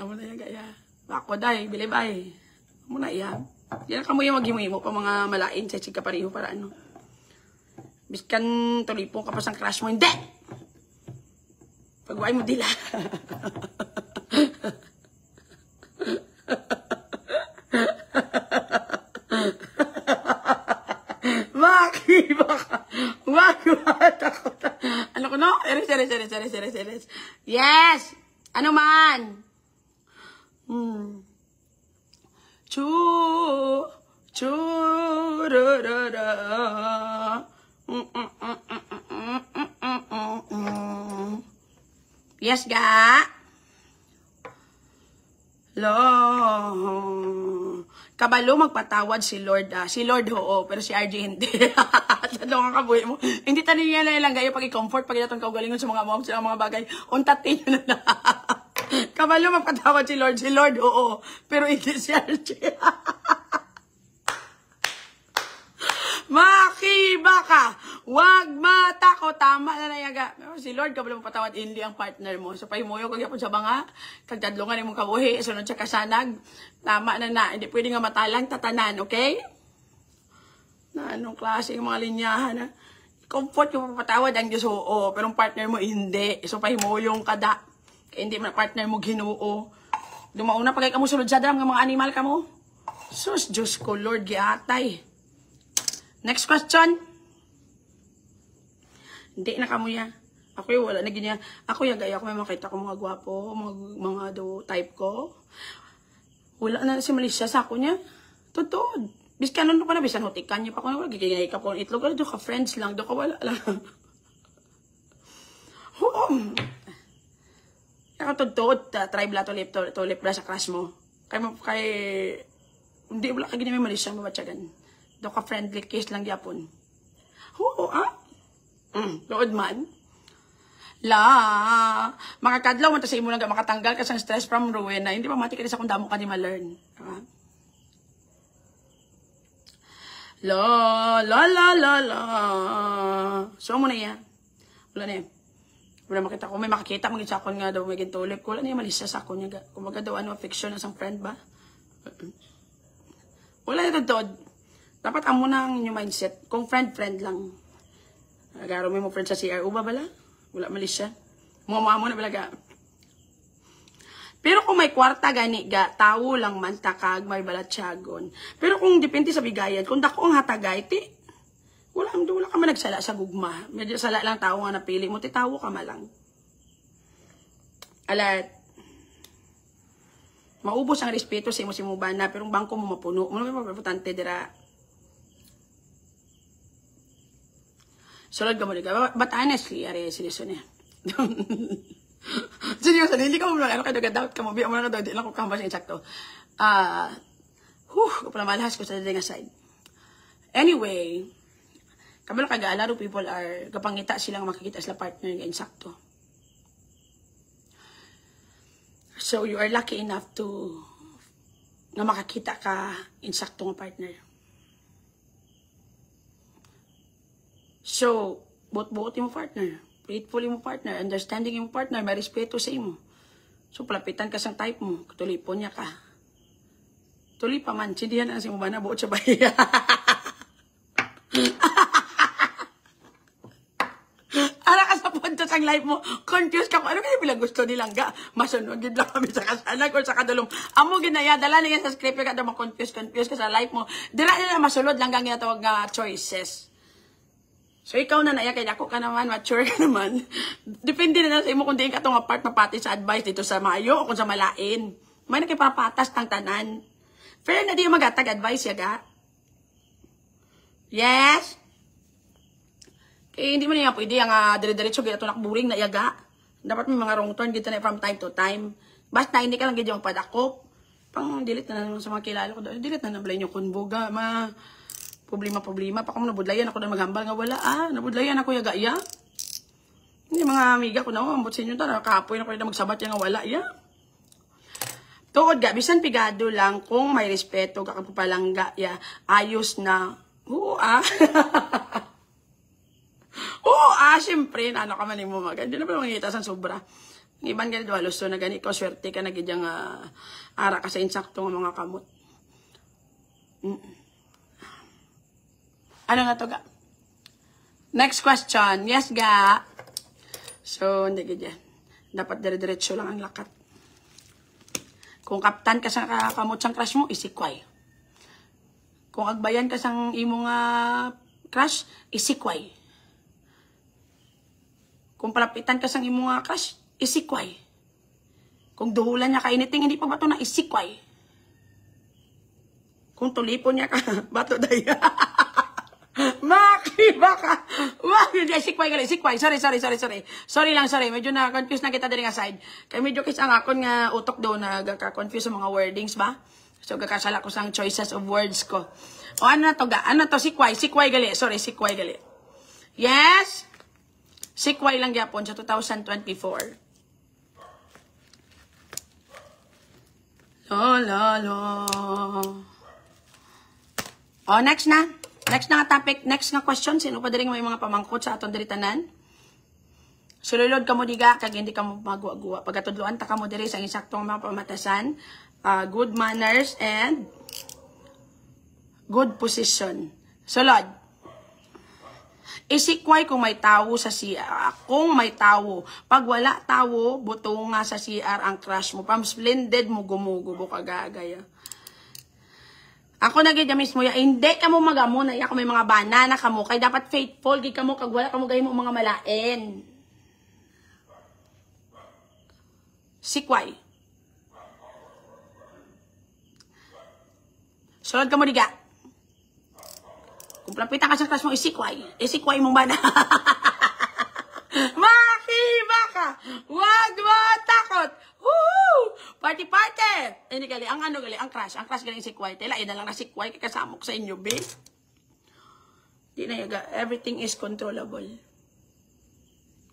Amo na yung gaya. Bako day, bilibay. Amo na yan. Yan ka mo yung maghimo-himo pa mga malain sa chika pareho para ano. Biskan tulipong ka pa sang crush mo. Hindi! Pagway mo dila. Maki, baka. Ano ko no? Serious. Yes! Ano man? Yes, ga. Kabalo magpatawad si Lord. Si Lord oo, pero si RJ hindi. Tadong ang kabuhi mo. Hindi tanin niya na ilang gayo pag-i-comfort, pag ilatong kaugalingon sa mga moms, sa mga bagay. Untatin nyo na. Kabalo magpatawad si Lord oo, pero hindi si RJ. Makiba ka! Wag matakot, tama na nayaga. Si Lord, kabalo magpatawad, hindi ang partner mo. So, pahimuyo kag yapon sa banga, kagdadlungan imong kabuhi, sunod sa kasanag. Tama na, hindi pwede nga matalang tatanan, okay? Na anong klase yung mga linyahan, ha? Comfort yung papatawad ang Diyos, oo, pero ang partner mo, hindi. So, pahimuyong kada. Kaya hindi man partner mo Ginoo. Dumauna pagay ka mo sulod sa dram ng mga animal ka mo. Sus, Diyos ko, Lord, giatay. Next question. Hindi na kamo ya. Ako yung wala na ganyan. Ako yung gaya ko may makita ko mga gwapo, mga do type ko. Wala na si Malisya sa ako niya. Totoo. Biskan nun pa na, bisan hutikan niya pa ko. Gigingay ka po ng itlog. Do ka friends lang. Do ka wala lang. Ako totoo. Try bla tulip bla sa crush mo. Kay hindi wala ka ganyan may Malisya mabatsagan. Do ka friendly case lang yapon. Oo, ah? Lood man. Makakadlaw man ta sa imo lang makatanggal ka sa stress from ruin na hindi pa mati ka sa kung damo ka di ma-learn. So mo na yan. Wala na yan. Wala makita ko. May makakita maging sa akon nga daw may gintulip. Wala na yung Malisya sa akon niya. Kumaga daw ano, fiction na sang friend ba? Wala na totoo. Dapat amo na ang inyong mindset. Kung friend lang. Agaro mo friend sa CR. Uba bala? Wala Malisya. Mga mo na balaga. Pero kung may kwarta gani ga, tawo lang man takag, may balatsyagon. Pero kung depende sa bigayan, kung dako ang hatagay, wala ka man nagsala sa gugma. Medyo sala lang tao nga napili mo, tawo ka malang. Alat. Maubos ang respeto sa imo bana, pero ang bangko mo mapuno. Ano may importante dira? Sulod ka mo diga. But honestly, are seryoso niya. Seryoso, hindi ka mo lang. Ano ka doubt ka mo? Biya mo lang ka daw. Di lang ko kambas yung insakto. Kapala malahas ko sa dating aside. Anyway, kabalo kaga, a lot of people are, kapangita silang makikita sila partner ng insakto. So, you are lucky enough to na makakita ka insakto nga partner. So, buot-buot yung partner. Faithful yung partner. Understanding yung partner. May respeto sa imo. So, palapitan ka sa type mo. Tulipon niya ka. Tuli pa man. Sindihan na si mo ba na buot sa bahay. Ara ka sa punto sa life mo. Confused ka ko. Ano kaya bilang gusto nilang ga? Masunod din lang kami sa kasanan o sa kadulong. Amo ginaya. Dala na yan sa script. Kada ma-confuse ka sa life mo. Dila nila masunod lang kang ginatawag nga choices. So, ikaw na naya, kaya ako ka naman, mature ka naman. Depende na sa imo kung di ka itong apart mapati sa advice dito sa mayo o kung sa malain. May nakipapatas tang tanan. Fair na di yung magatag advice, yaga. Yes? Kaya hindi mo niya pwede ang dire-diretso gaya ito nakburing na yaga. Dapat may mga wrong turn dito na from time to time. Basta hindi ka lang gaya yung padakop. Pang delete na naman sa mga kilala ko. Delete na naman yung kunbuga. Problema. Pa kung nabudlayan ako na maghambal nga wala. Nabudlayan ako yaga, ya. Hindi mga amiga ko na, ambot sa inyo ta. Nakapoy na ko na magsabat yung nga wala, ya. Tuod ga, bisan pigado lang kung may respeto ka kapapalangga, ya. Ayos na. Oo, siyempre, ano ka man mo maganda. Hindi na pa mangita sa sobra. Iban ka na halos so na ganit ko, swerte ka na gidyang ara ka sa insakto ng mga kamot. Ano na to ga? Next question. Yes, ga. So, hindi ganyan. Dapat dire-diretso lang ang lakat. Kung kaptan ka sa kamot sang crush mo, isikway. Kung agbayan ka sang imong crush, isikway. Kung palapitan ka sang imong crush, isikway. Kung duhulan niya kainiting, hindi pa bato na isikway. Kung tulipon niya ka, bato daya. Maki, baka. Wag, hindi, sikway gali, sikway. Sorry. Sorry lang. Medyo na-confuse na kita din nga side. Kaya medyo kis ang akon nga utok daw na gaka-confuse sa mga wordings ba? So, gakasala ko sang choices of words ko. O, ano na to ga? Ano to? Sikway gali. Sorry, sikway gali. Yes? Sikway lang yapon sa 2024. Lo. O, next na nga topic, next nga question. Sino pa din may mga pamangkot sa aton diritanan? Sululod ka mo diga, kag hindi ka mo magwa-guwa. Pagkatudloan ta ka mo diri sa insaktong mga pamatasan, good manners, and good position. Sulod. Isikway kung may tawo sa CR. Kung may tawo. Pag wala tawo, buto nga sa CR ang crush mo. Pam splendid mo gumugubo kagagaya. Ako na gid mismo ya, hindi ka mo magamo na ya kung may mga banana ka mo. Kay dapat faithful gid ka mo kag wala ka mo gay mo mga malain. Sikway. Sulod ka mo diga. Kung plapitan ka sa crush mo, isikway. Isikway mong bana. Maki, baka. Wag mo takot. Woo! Party! Hindi gali, ang crush. Ang crush galing sikway. Tela, ina lang na sikway. Kasamok sa inyo, babe. Di na yaga. Everything is controllable.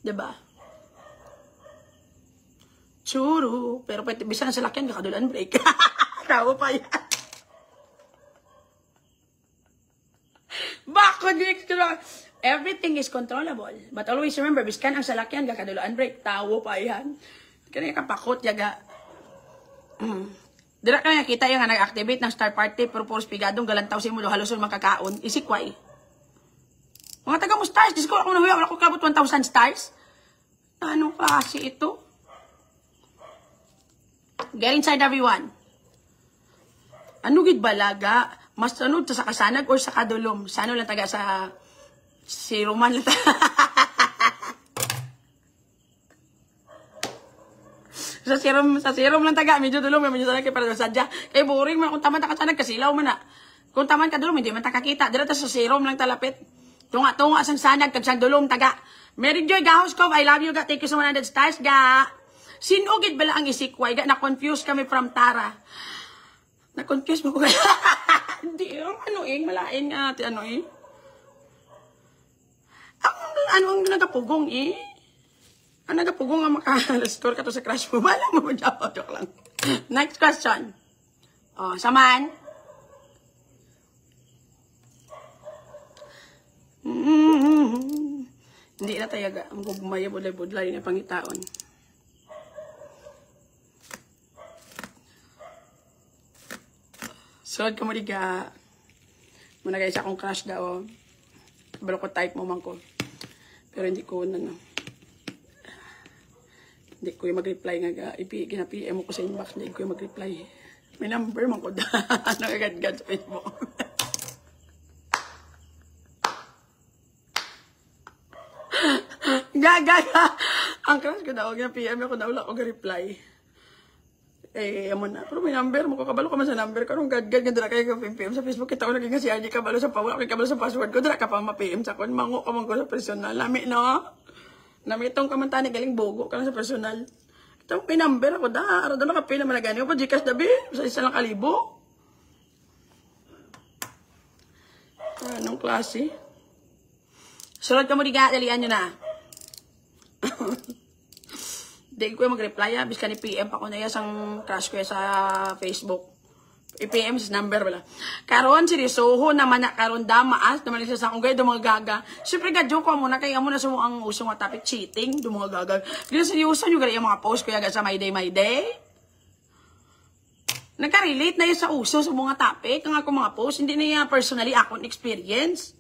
Diba? Churu. Pero pwede, bisa na sa lakyan, kakadulan break. Tawo pa yan. Bako, everything is controllable. But always remember, biskan ang salakyan, kakadulan break. Tawo pa yan. Kaya kapakot, yaga. Dira ka nga kita yung nag-activate ng star party, pero puros pigadong galantaw si mulo, halos yung makakaon. Isikway. Mga taga mo stars, disco ako nahuya, wala ko kabot 1,000 stars. Anong klase ito? Get inside everyone. Ano gid balaga? Mas ano, sa kasanag or sa kadulom? Sa ano lang taga sa... Si Roman lang taga. Sa serum lang taga, medyo dulong, medyo sana kay para sadya. Kay boring man kung taman ta kasanag kasilaw man na. Kung taman ka dulong, hindi man ta kakita. Dira ta sa serum lang talapit. Tunga sang sanag kag sang dulong taga. Mary Joy Gahos ko, I love you ga. Thank you so 100 stars ga. Sinugid bala ang isikway ga, na-confuse kami from Tara. Na-confuse mo ko kaya. Hindi, malain nga, ang nagapugong Ano na pugong nga maka-score ka to sa crush mo? Wala mo, joke lang. Next question. Oh, saman. Hindi na tayaga. Ang gugmaya budlay-budlay na pangitaon. Sulod ka mo diga. Muna guys, akong crush daw. Balo ko type mo man ko. Pero hindi ko na, no. Hindi ko yung mag-reply nga. Gina-PM ko sa inbox. Hindi ko yung mag-reply. May number man ko da. Nagagad-gad sa Facebook. Gaga. Ang crush ko daw. Gina-PM ako daw. Wala ko ga-reply. Amo na. Pero may number mo ko. Kabalo ka man sa number. Karong gad-gad. Ganda kayo ka PM sa Facebook. Kita ko naging nga siya. Hindi kabalo sa pawala. Kabalo sa password ko. Dala ka pa ma-PM sa kon. Mango ka man ko sa personal. Lami no? Namitong kamantani galing bogo ka lang sa personal. Ito may number ako da. Araw doon nakapin naman na gani. O pa Gcash dabi. Sa 1,000 Anong klase? Sunod ka mo diga. Dalian nyo na. Di ko yung mag-reply. Bis ka ni PM pa ko na yung crush ko sa Facebook. I-PM sa number wala. Karon seryosoho naman na karon damaas naman siya sa akong gaya mga gaga. Siyempre gadyo ko muna kaya muna sa ang usong nga topic cheating, do mga gaga. Di seryoso yung yung mga post ko yaga sa my day. Nagka-relate na yun sa uso sa mga topic, ang ako mga post, hindi na yung personally akong experience.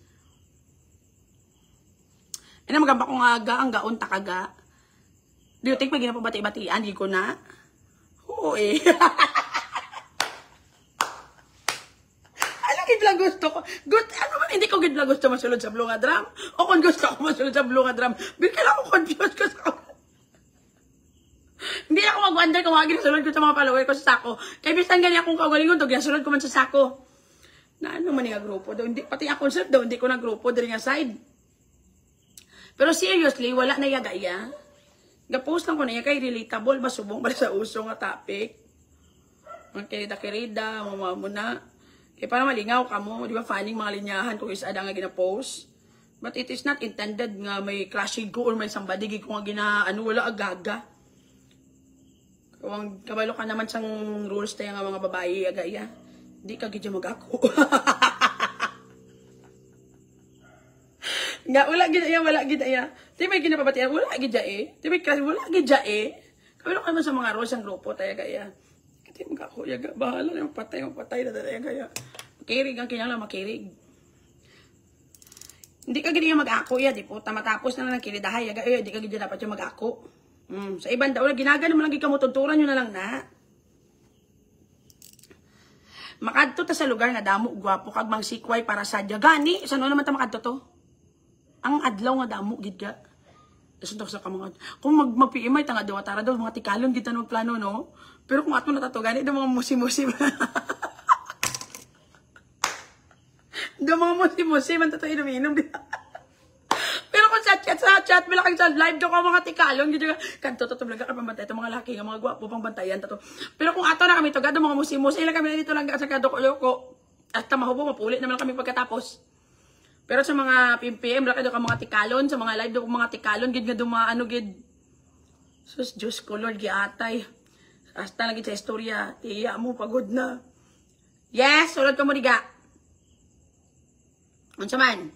Ano magamba ko nga aga, ang gaon takaga. Do you think may ginapabati-batian? Di ko na. Oo eh. Gidla gusto ko. Good, ano man, hindi ko gidla gusto masulod sa Blue nga Drum. O kung gusto ko masulod sa Blue nga Drum, bigla ako confused ko sa Hindi ako mag-wonder kung wagin sulod ko sa mga follower ko sa sako. Kaya bisan gani akong kaugalingon, sulod ko man sa sako. Na ano man nga grupo daw. Hindi, pati ako sir daw, hindi ko na grupo diri nga side. Pero seriously, wala na yagaya. Ga-post lang ko na yan kay relatable, basubong ba sa uso nga topic. Mga kirida-kirida, mamamuna. Eh, para malingaw ka mo, di ba, fanning mga linyahan kung isa nga gina-post. But it is not intended nga may clashing ko or may somebody, kung nga wala agaga. Kung kabalo ka naman sang rules tayo nga mga babae, agaya, di ka gidya mag-ako. Nga, wala gidya. Di may ginapabatian, wala gidya eh. Di may clash, wala gidya eh. Kabalo ka naman sa mga rules ang grupo tayo, agaya. Hindi mag-ako, yaga. Bahala na yung patay na tayo, kaya. Makirig ang kinala, makirig. Hindi ka ganyan mag-ako, ya. Di po, matapos na lang kiridahay, yaga. Hindi ka ganyan dapat yung mag-ako. Sa ibang daw, ginagano mo lang ikamutunturan nyo na lang na. Makadto ta sa lugar na damo, gwapo, kag mang sikway para sa gani. Saan naman ta makadto to? Ang adlaw nga damo, gidga. Suntok sa kamangad. Kung mag-PMI, tanga daw, tara daw, mga tikalon, kita nung plano, no? Pero kung ato natatugan, ito mga musim-musim. Ito mga musim-musim, ang tatayo namin. Pero kung sa chat, bilakang sa live daw ko mga tikalon, gito ka, kanto, tatublaga ka pambantay, ito mga laki, mga gwapo pang bantayan, tato. Pero kung ato na kami ito, gado mga musim-musim, ilang kami na dito lang sa kadoko-loko. At mahubo, mapulit naman kami pagkatapos. Pero sa mga PMPM, laki daw ka mga tikalon, sa mga live daw ko mga tikalon, gid nga dumaano, gid. Sus, Diyos ko, Lord, giatay. Hasta lagi sa istorya, tiya mo, pagod na. Yes, sulod ka mo diga. Unsa man?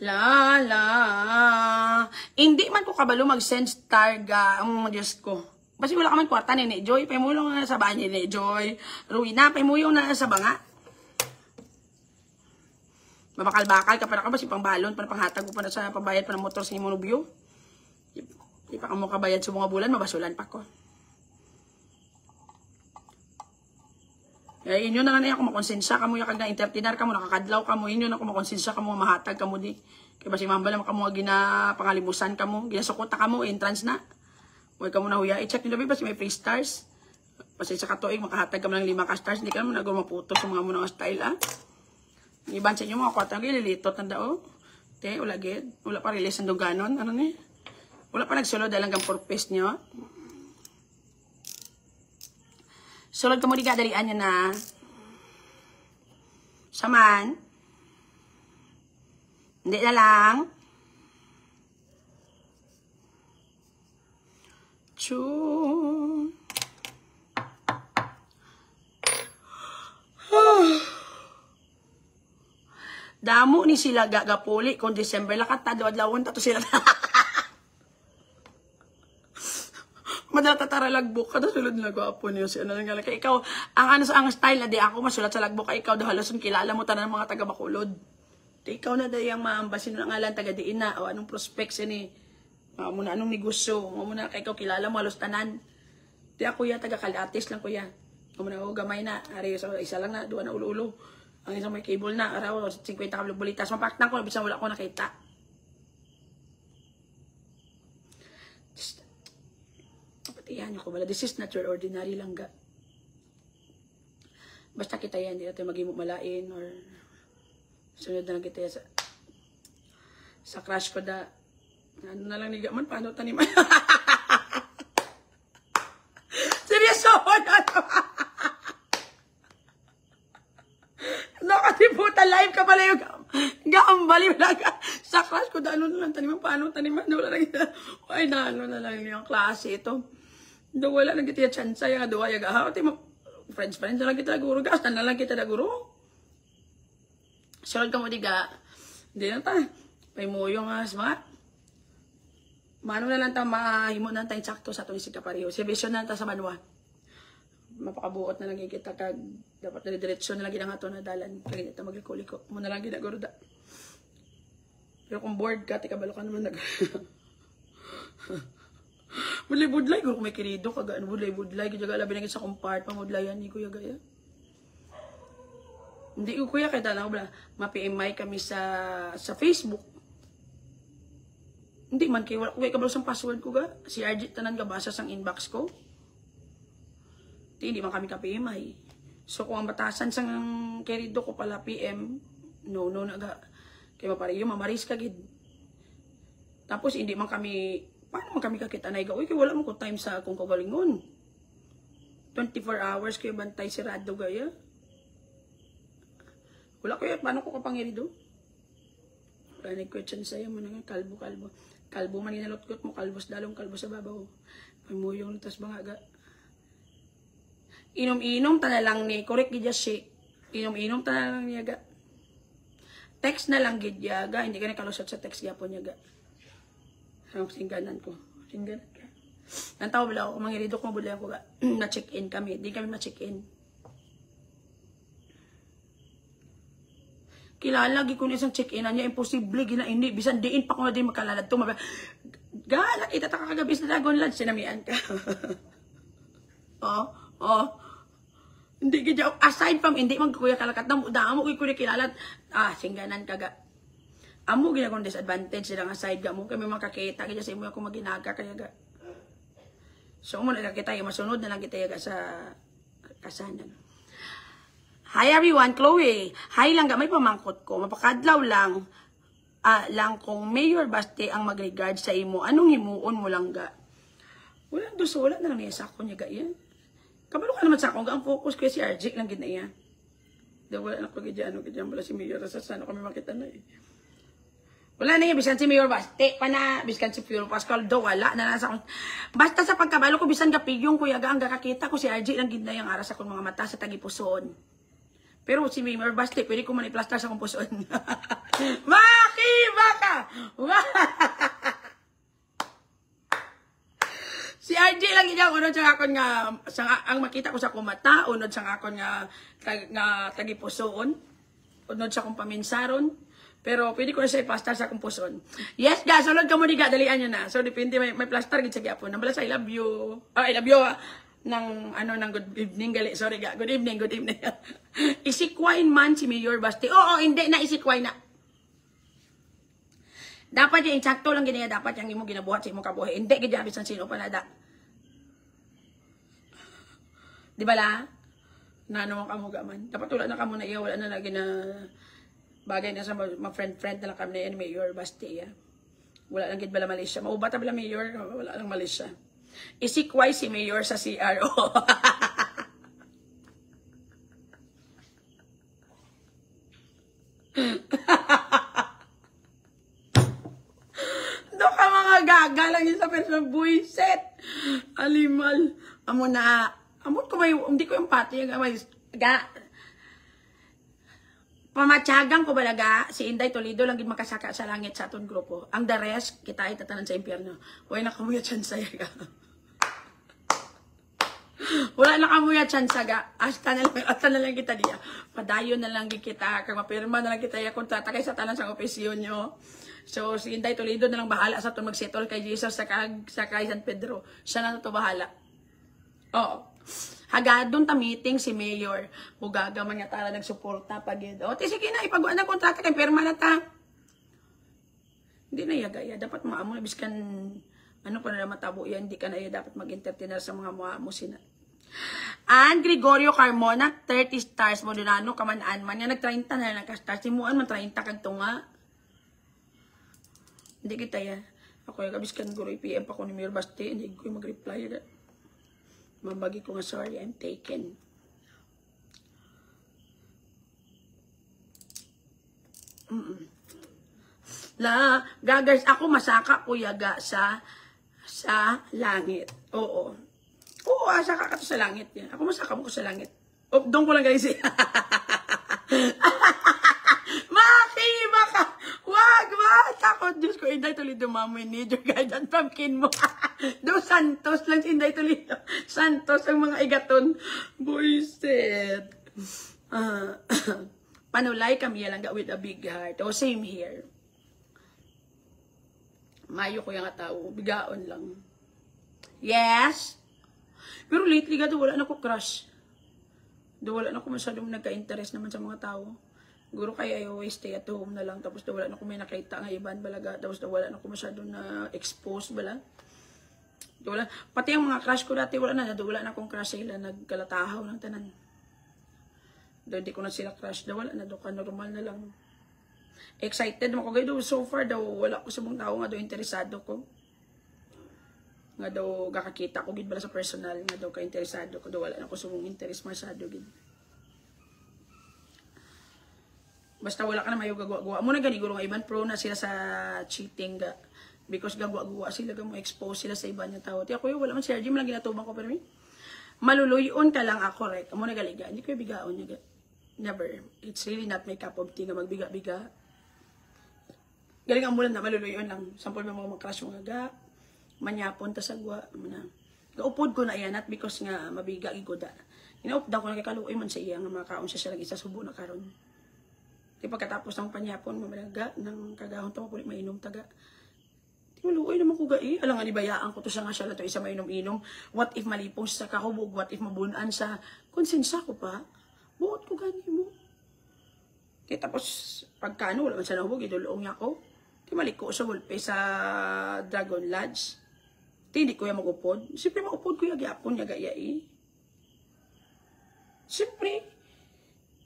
La. Hindi man ko kabalo mag-send star ga, ang Diyos ko. Kasi wala ka man kwarta ni Joy, pahimulong na sa banyo ni Joy. Ruina, pahimulong na sa banga. Mabakal-bakal ka para ka ba si pangbalon, para panghatag ko pa na sa pambayad pa ng motor sa imong nobyo. Di pa ka mo kabayad sa mga bulan, mabasulan pa ko. Eh, inyo na nga na ako makonsensya ka mo, yung kag-na-entertainar ka mo, nakakadlaw ka mo, inyo na ako makonsensya ka mo, mahatag ka mo di. Kaya ba si mamba naman ka mo, ginapangalimusan ka mo, ginasukota ka mo, entrance na. Huwag ka mo na huya. I-check nyo ba si may free stars? Kasi sa katuig, makahatag ka mo ng 5 ka stars, hindi ka naman nag-maputo sa mga munang style, ah. Iban sa inyo mga kwarta, gililitot na daw. Te, wala gid. Wala pa release ng ganon. Ano ni? Wala pa nagsulod dahil hanggang purpose nyo. Sulod ka mo di kadalian nyo na. Saman. Hindi na lang. question. Damo ni sila gagapuli kung December lakatado adlawon tato sila. Madatatara lagbok ka sulod na gwapo niyo si ano nga kay ikaw ang ano sa ang style na di ako masulat sa lagbok kay ikaw halos kilala mo tanan ng mga taga Bacolod. Di ikaw na dayang maambasin ng ngalan taga diin na o anong prospects ni mo na anong negosyo mo na kay ikaw kilala mo halos tanan. Di ako ya taga Calates lang kuya. Mo na gamay na ari so isa lang na duwa na ulo-ulo. Ang isang may cable na araw 50 kablog bolitas mapaktan ko bisan wala ko nakita. Yan ako bala. This is not your ordinary langga. Basta kita yan, hindi natin maging malain or sunod na lang kita yan sa crush ko da. Ano na lang niga man, paano taniman? Seryoso! Nakatiputan live ka pala yung gaambali lang ka. Sa crush ko da, ano na lang taniman, paano taniman? Wala lang kita. Ay na, ano na lang yung klase ito. Do wala lang kita chance ya do ay aga mo friends na lang kita guro gas na lang kita da guro sulod ka mo diga di na ta may moyo nga mga mano na lang ta mahimo na ta insakto sa atong isig kapareho servisyo na ta sa manwa mapakabuot na lang kita kag dapat na diretso na lang gid ang ato na dalan kay ta magliko-liko mo na lang gid guro da pero kung bored ka ti kabalo ka naman nag budlay kung may kirido kaga budlay gijaga labi na sa compart pamudlayan ni kuya gaya. Hindi ko kuya kay tanaw bla ma-PMI kami sa Facebook. Hindi man kay wala ko kay kabalo sang password ko ga. Si RG tanan ga basa sang inbox ko. Hindi man kami ka-PMI. So kung ang batasan sang kirido ko pala PM no na ga kay mapareyo mamaris ka gid. Tapos hindi man kami paano man kami kakita na ikaw? Uy, wala mo ko time sa akong kagalingon. 24 hours kayo bantay si Rado gaya. Wala ko yan. Paano ko kapangiri do? Wala nag-question sa'yo mo na nga. Kalbo. Kalbo man inalotkot mo. Kalbos dalong kalbo sa babaw. Pamuyong tas bangaga. Inom-inom ta na lang ni. Correct gidya si. Inom-inom ta na lang niya ga. Text na lang gidya ga. Hindi ka na kalusot sa text yapon niya ga. Ang singganan ko. Singganan ka. Nantaw bala ako. Mangirido ko mabula ako. Na-check-in kami. Di kami ma-check-in. Kilala. Gi ko na isang check-inan niya. Imposible. Gina hindi. Bisan diin pa ko na din makalalad. Gala. Kita ta kakagabis na dragon lunch. Sinamian ka. Oh. Hindi gidya. Aside from hindi magkuya kalakat. Damo ko kilala. Singganan ka ga. Amo gina kong disadvantage silang aside ga mo kami makakita kaya sa imo ako maginaga kaya ga. So mo na kita yung masunod na lang kita ga sa kasanan. Hi everyone, Chloe. Hi lang ga may pamangkot ko. Mapakadlaw lang lang kung Mayor Baste ang mag-regard sa imo. Anong himuon mo lang ga? Wala wala na lang niya sa ako niya ga yan. Kabalo ka naman sa ako ga ang focus ko si RJ lang gid na iya. Wala na ko gid ano gid wala si Mayor sa sano kami makita na eh. Wala na yan, bisan si Mayor Baste pa na, bisan si Pure Pascal do, wala na nasa akong, basta sa pagkabalo ko, bisan kapigyung kuya ga, ang kakakita ko si RJ lang gid na yung aras akong mga mata sa tagipusoon. Pero si Mayor Baste, pwede ko man i-plaster sa akong pusoon. Makiba ka! Si RJ lang gid ang unod sa akon nga, ang makita ko sa akong mata, unod sa akon nga tagipusoon, unod sa akong paminsaron. Pero pwede ko na siya i-plaster sa kumpuson. Yes, guys. Sulod ka mo di dalian nyo na. So, depende. May plaster gid sa gyapon. Nambala sa I love you. I love you. Ng good evening. Gali. Sorry, ga. Good evening. Isikwain man si Mayor Baste. Oo, hindi na isikwain na. Dapat yung insakto lang ginaya. Dapat yung imo ginabuhat sa imo kabuhay. Hindi, gid bisan sino pa nada. Di ba la? Nano ka mo gaman. Dapat wala na ka mo na iya. Wala na lagi na bagay na sa ma-friend na lang kami na Mayor Baste. Wala lang gid bala Malaysia. Maubata bala Mayor. Wala lang Malaysia. Isikway si Mayor sa CRO. Do ka mga Gagalang yun sa person. Buiset. Alimal. Amo na. Amot ko may, hindi ko yung pati. Pamatyagang ko balaga, si Inday Toledo lang gid makasaka sa langit sa aton grupo. Ang the rest, kita ay tatanan sa impyerno. Huwag na kamuya chance ga. Wala na kamuya chance ga. Hasta na lang kita diya. Padayon na lang kita. Kag mapirma na lang kita ya kontrata kay sa tanan sa opisyon nyo. So, si Inday Toledo na lang bahala sa itong mag-settle kay Jesus sa kay San Pedro. Siya na ito bahala. Oo. Hagadon ta meeting si Mayor. Hugaga man nga tala nagsuporta pag yun. O, sige na, ipagawa na kontrata kay perma na ta. Hindi na yagaya. Dapat maamo na biskan, ano pa na matabo yan, hindi ka na dapat mag-entertainer sa mga mga musina. And Gregorio Carmona, 30 stars mo dinano, kamanaan man. Yan, nag-30 na lang ka-stars. Simuan man 30 kag tunga. Hindi kita ya. Ako yung kabiskan guro, PM pa ko ni Mayor Basti, hindi ko mag-reply. Mabagi ko nga, sorry, I'm taken. Gagars, ako masaka ko yaga sa langit. Oo. Oo, asaka ka to sa langit. Yan. Ako masaka mo ko sa langit. Oh, doon ko lang guys. Makima ka! Wag! Takot! Diyos ko, Inday Toledo, mamoy need your guidance, pumpkin mo. Do Santos lang si Inday Toledo. Santos ang mga igaton. Buisit. Panulay kami lang with a big heart. Oh, same here. Mayo ko yung tao. Bigaon lang. Yes. Pero lately ka wala na ko crush. Wala na ko masyadong nagka-interest naman sa mga tao. Guro kaya I always stay at home na lang. Tapos wala na ko may nakita nga iban balaga. Tapos wala na ko masyadong na-expose bala. Wala. Pati ang mga crush ko dati wala na. Wala na akong crush sila. Nagkalatahaw ng tanan. Hindi ko na sila crush. Wala na. Normal na lang. Excited mo ko kayo. So far daw wala ko sa mga tao nga daw interesado ko. Nga daw kakakita ko gid bala sa personal. Nga daw ka-interesado ko. Daw wala na ko sa mga interest masyado gid. Basta wala ka na mayo gagawa-gawa. Muna gani guro nga iban pro na sila sa cheating ga. Because gagawa-gawa sila mo expose sila sa iba niya tao. Ti ako wala man si Jim lang ginatubang ko pero maluluyon ka lang ako rek. Muna galiga. Hindi ko bigaon niya. Never. It's really not my cup of tea nga magbiga-biga. Galing ang mulan na maluluyon lang. Sample mo mga crush mo nga manyapon ta sagwa na. Gaupod ko na yan at because nga mabiga gigoda. Inaupda ko na kay kaluoy man sa iya nga makaon siya lang isa subo na karon. Di pagkatapos ng panyapon, mamalaga, ng kagahon to, mapulit mainom taga. Di maluoy naman ko gai. Alang nga nibayaan ko to sa nga siya na to, isa mainom-inom. What if malipong sa kahubog? What if mabunan sa konsensya ko pa? Buot ko gani mo. Kaya tapos, pagkano, wala man sa nahubog, idulong niya ko. Di maliko sa gulpe sa Dragon Lodge. Di hindi ko yung mag-upod. Siyempre mag-upod ko yung agapon niya gaya eh. Siyempre,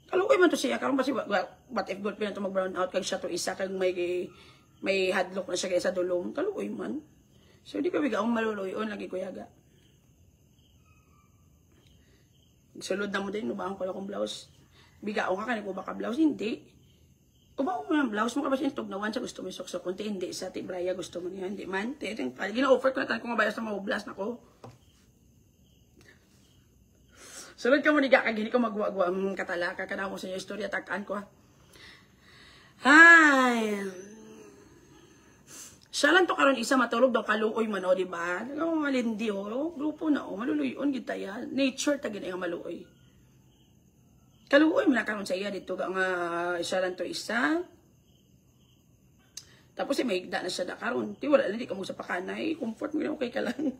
kaluoy man to siya karon kasi what if good pina to mag brown out kag siya to isa kag may hadlock na siya kay sa dulong kaluoy man. So di ka bigaong maluluyon lagi ko yaga. Sulod na mo din ubahan ko lang kong blouse. Bigaong ka kaniko baka blouse hindi. Ubahan mo ng blouse mo ka ba siya tugnawan sa gusto mo sok-sok kunti hindi sa Tibraya gusto mo niya hindi man. Teteng pala gina-offer ko na tan ko nga bayas na maublas nako. Sulod ka mo ni kag hindi ko magwa-gwa ang katalaka kana mo sa iyo istorya tag-an ko. Hay. Siya lang to karon isa matulog daw kaluoy man o di ba? Ang malindi o grupo na o maluluyon gid taya. Nature ta gid nga maluoy. Kaluoy man karon sa iya dito nga siya lang to isa. Tapos may higda na siya da karon. Ti wala na di ka mo sa pakanay, comfort mo okay ka lang.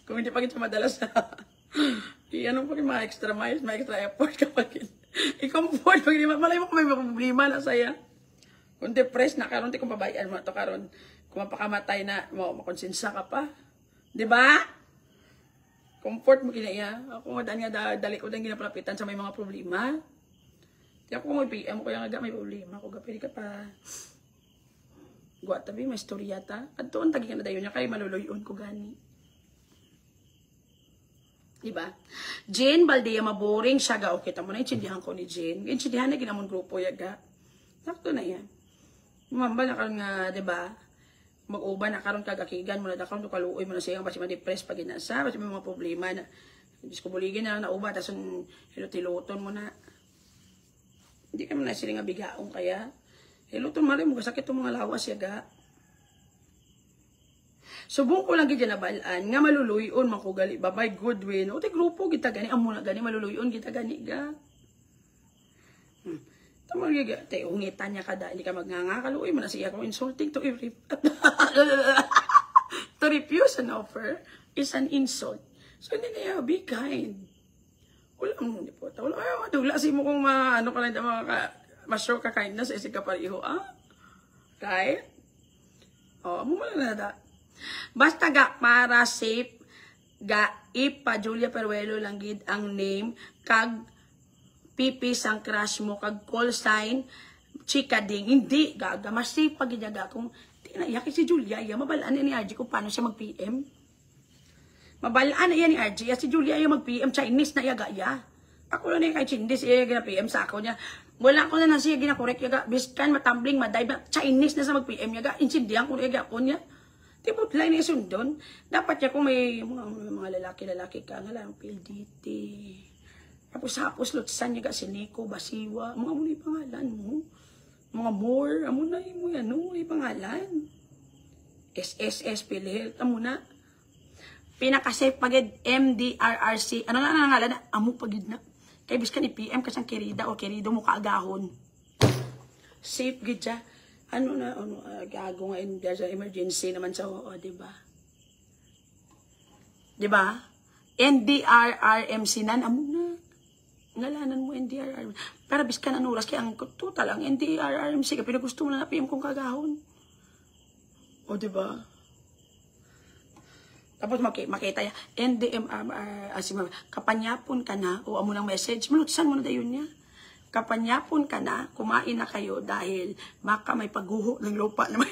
Kung hindi pa kita madalas na, ano pa rin mga extra miles, mga extra effort kapag i-comfort. Pag hindi malay mo kung may problema na saya. Kung depressed na karon, di kong pabayaan mo ito karon. Kung mapakamatay na, makonsensya ka pa. Diba? Comfort mo kinaya. Ako nga dali ko din ginapalapitan sa may mga problema. Di ako kung PM ko yung may problema. Kung pwede ka pa guwa tabi, may storya ta. At doon tagi ka na dayo niya, kaya maluluyon ko gani. Diba? Jane Baldea maboring siya ga. Okay, tamo na intindihan ko ni Jane. Intindihan na ginamon grupo yaga. Sakto na yan. Mamba na karon nga, di ba? Mag-uban na karon kagakigan mo na da karon kaluoy mo na siya basi ma-depress pag ginasa, basi may mga problema na. Bis ko buligin na lang na uba tas hilot-hiloton mo na. Hindi ka man na sila nga bigaong kaya. Hiloton mali mo kasakit tong mga lawas yaga. Subong ko lang gid na balaan nga maluluyon man ko gali babay good win. O te grupo kita gani amo na gani maluluyon kita gani ga. Tama giga te ungitan niya kada hindi ka magnganga kaluoy mo na siya kung insulting to to refuse an offer is an insult. So hindi niya be kind. Wala mo ni po. Wala ay madula si mo kung ano ka lang ma-show ka kindness isa ka pareho Right? Oh, amo man na da. Basta ga para safe ga ipa Julia Peruelo lang gid ang name kag pipi sang crush mo kag call sign chika ding hindi gaga mas safe pag ginyaga kung tinayaki si Julia iya mabalaan ni RG kung paano siya mag-PM. Mabalaan na iya ni RG si Julia iya mag-PM Chinese na iya gaya. Ako lang kay Chinese iya gina PM sa ako niya. Wala ko na siya gina correct yaga biskan matambling madive Chinese na sa mag-PM yaga insindihan ko iya ko niya. Tipo line ni sundon dapat ya kung may mga lalaki ka nga lang PLDT. Tapos lutsan niya si Nico, Basiwa, mga muna yung pangalan mo. Mga more, amo na mo yan, no, yung pangalan. SSS, PhilHealth, amo na. Pinakasafe pagid, MDRRC, ano na nangalan na, amo pagid na. Kaya bis ka ni PM kasang kirida o kirido mo kaagahon. Safe gid siya. Ano gago nga sa emergency naman sa diba? Diba? NDRRMC nan, amo na. Ngalanan mo NDRRMC. Para biskan ang oras kaya ang total ang NDRRMC kaya pinagusto mo na PM kong kagahon. O diba? Tapos makita ya kapanyapon ka na o amo ng message malutsan mo na dayon niya. Kapanyapon ka na, kumain na kayo dahil maka may pagguho ng lupa na may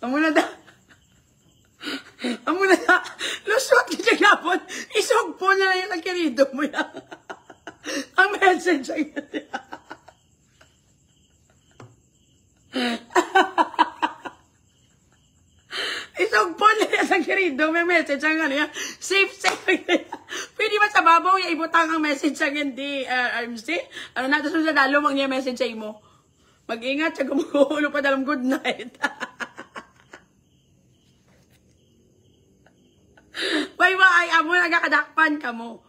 amo na da. Amo na da. Lusot ka siya napon. Isog po na yan ang kerido mo yan. Ang message ay isog po na yan ang kerido. May message ang ano yan. Safe. Pwede ba sa babaw yung ibutang ang message ang hindi RMC? Ano natin sa dalo mag niya message sa imo. Mag-ingat siya gumugulo pa dalam good night. Bye-bye, amo nagkakadakpan ka mo.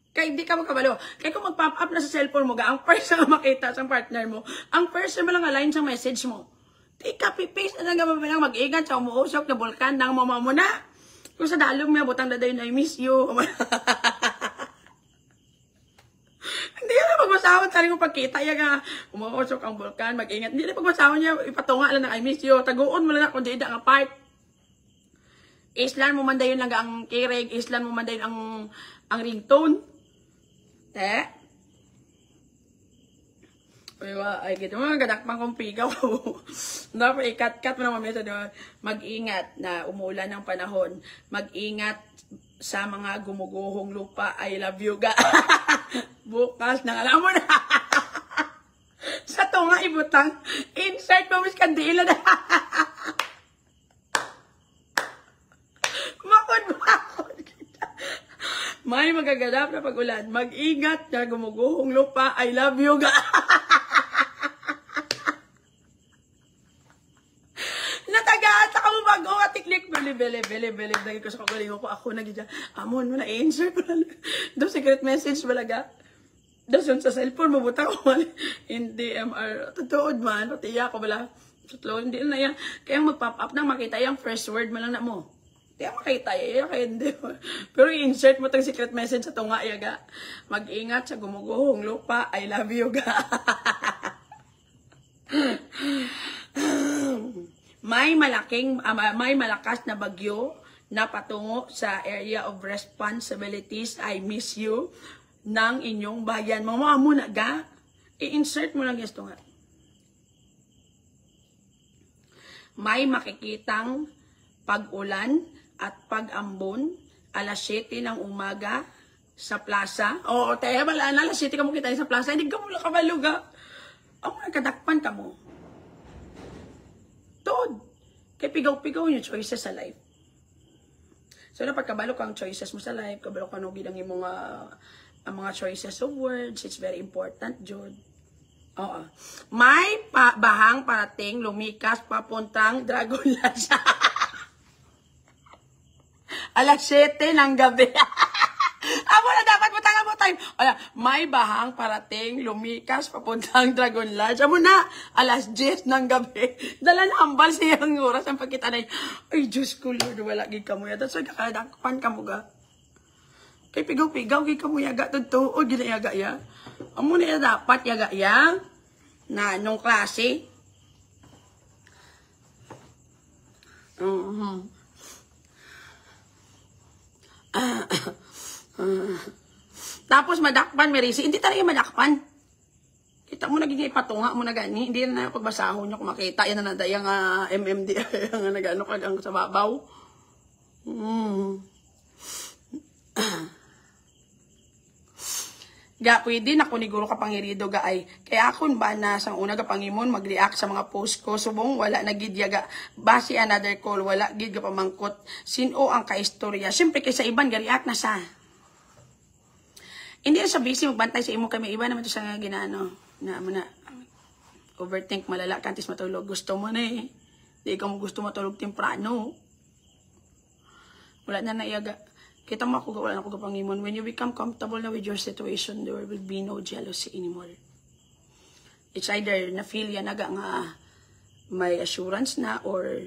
Kaya hindi ka magkabalo. Kaya kung mag-pop up na sa cellphone mo, ang first na makita sa partner mo, ang first na lang align sa message mo. Di copy-paste na lang lang mag-ingat sa umuusok na bulkan ng mama mo na. Kung sa dalong may butang dadayon na I miss you. Hindi na pag-masawat sa rin kong pagkita yung umuusok ang bulkan, mag-ingat. Hindi na pag-masawat niya, ipatunga lang na I miss you. Taguon mo lang ako di ang apart. Islan mo man dayon lang ang kirig, islan mo man dayon ang ringtone. Ay, gito mo, gadakpang kong pigaw. Dapat ikat-kat mo naman ito. Mag-ingat na umulan ng panahon. Mag-ingat sa mga gumuguhong lupa. I love you, ga. Bukas, alam mo na. Sa tunga ibutang. Insert mo, mis kandila na. Makon kita. May magaganap na pag-ulan. Mag-ingat na gumuguhong lupa. I love you, ga. Natagaan sa kamo bago at tiklik. Bili. Dagi ko sa kagaling ko. Ako na gidya. Amon mo na i-insert mo na. Doon secret message balaga. Doon sa cellphone mo buta ko man. Hindi MR. Totoo man. Patiya ko bala. Totoo. Hindi na yan. Kaya mag-pop up nang makita yung first word mo lang na mo. Kaya makita kaya hindi. Pero i-insert mo tang secret message sa tunga yaga. Mag-ingat sa gumuguhong lupa. I love you, ga. May malakas na bagyo na patungo sa area of responsibilities. I miss you ng inyong bayan. Mga mo na, ga. I-insert mo lang yung tunga. May makikitang pag-ulan at pag-ambon, alas 7 ng umaga Sa plaza. Oo, tayo, wala na. Alas 7 ka mo kita sa plaza. Hindi ka mo lang kabaluga. Ako nagkadakpan ka mo. Tood. Kaya pigaw-pigaw yung choices sa life. So, na pagkabalo kang choices mo sa life, kabalo ka no gidang yung mga choices of words, it's very important, Jod. Oo. May bahang parating, lumikas, papuntang Dragon Lodge. Alas 7 ng gabi. Amo na dapat mo tanga mo time. Wala, may bahang parating, lumikas, papuntang Dragon Lodge. Amo na, alas 10 ng gabi. Dala na ambal siya ang oras ang pagkita na ay, Diyos ko, Lord, wala gig ka mo ya. That's why kakadakpan ka mo ga. Kay pigaw-pigaw, gig ka mo yaga. Totoo, ginayaga ya. Amo na dapat yaga ya. Na anong klase. Tapos madakpan, Marisi. Hindi talaga madakpan. Kita mo naging ipatunga mo na gani. Hindi na pagbasahon nyo kung makita. Yan na nadayang MMD. Yung nagano ka lang sa babaw. Ga, pwede na kuniguro ka pangirido ga ay. Kaya akon ba na sang una ka pangimon mag-react sa mga post ko. Subong wala na gid yaga. Basi another call. Wala gid ka pamangkot. Sino ang kaistorya. Siyempre kaysa iban ga-react na sa. Hindi na sa busy magbantay sa imo kami. Iba naman to sa ginano. Na mo na. Overthink malala. Kantis matulog. Gusto mo na eh. Di ka mo gusto matulog temprano. Wala na naiyaga. Kita mo ako, wala na ako kapangimon. When you become comfortable na with your situation, there will be no jealousy anymore. It's either na-feel yan naga nga may assurance na or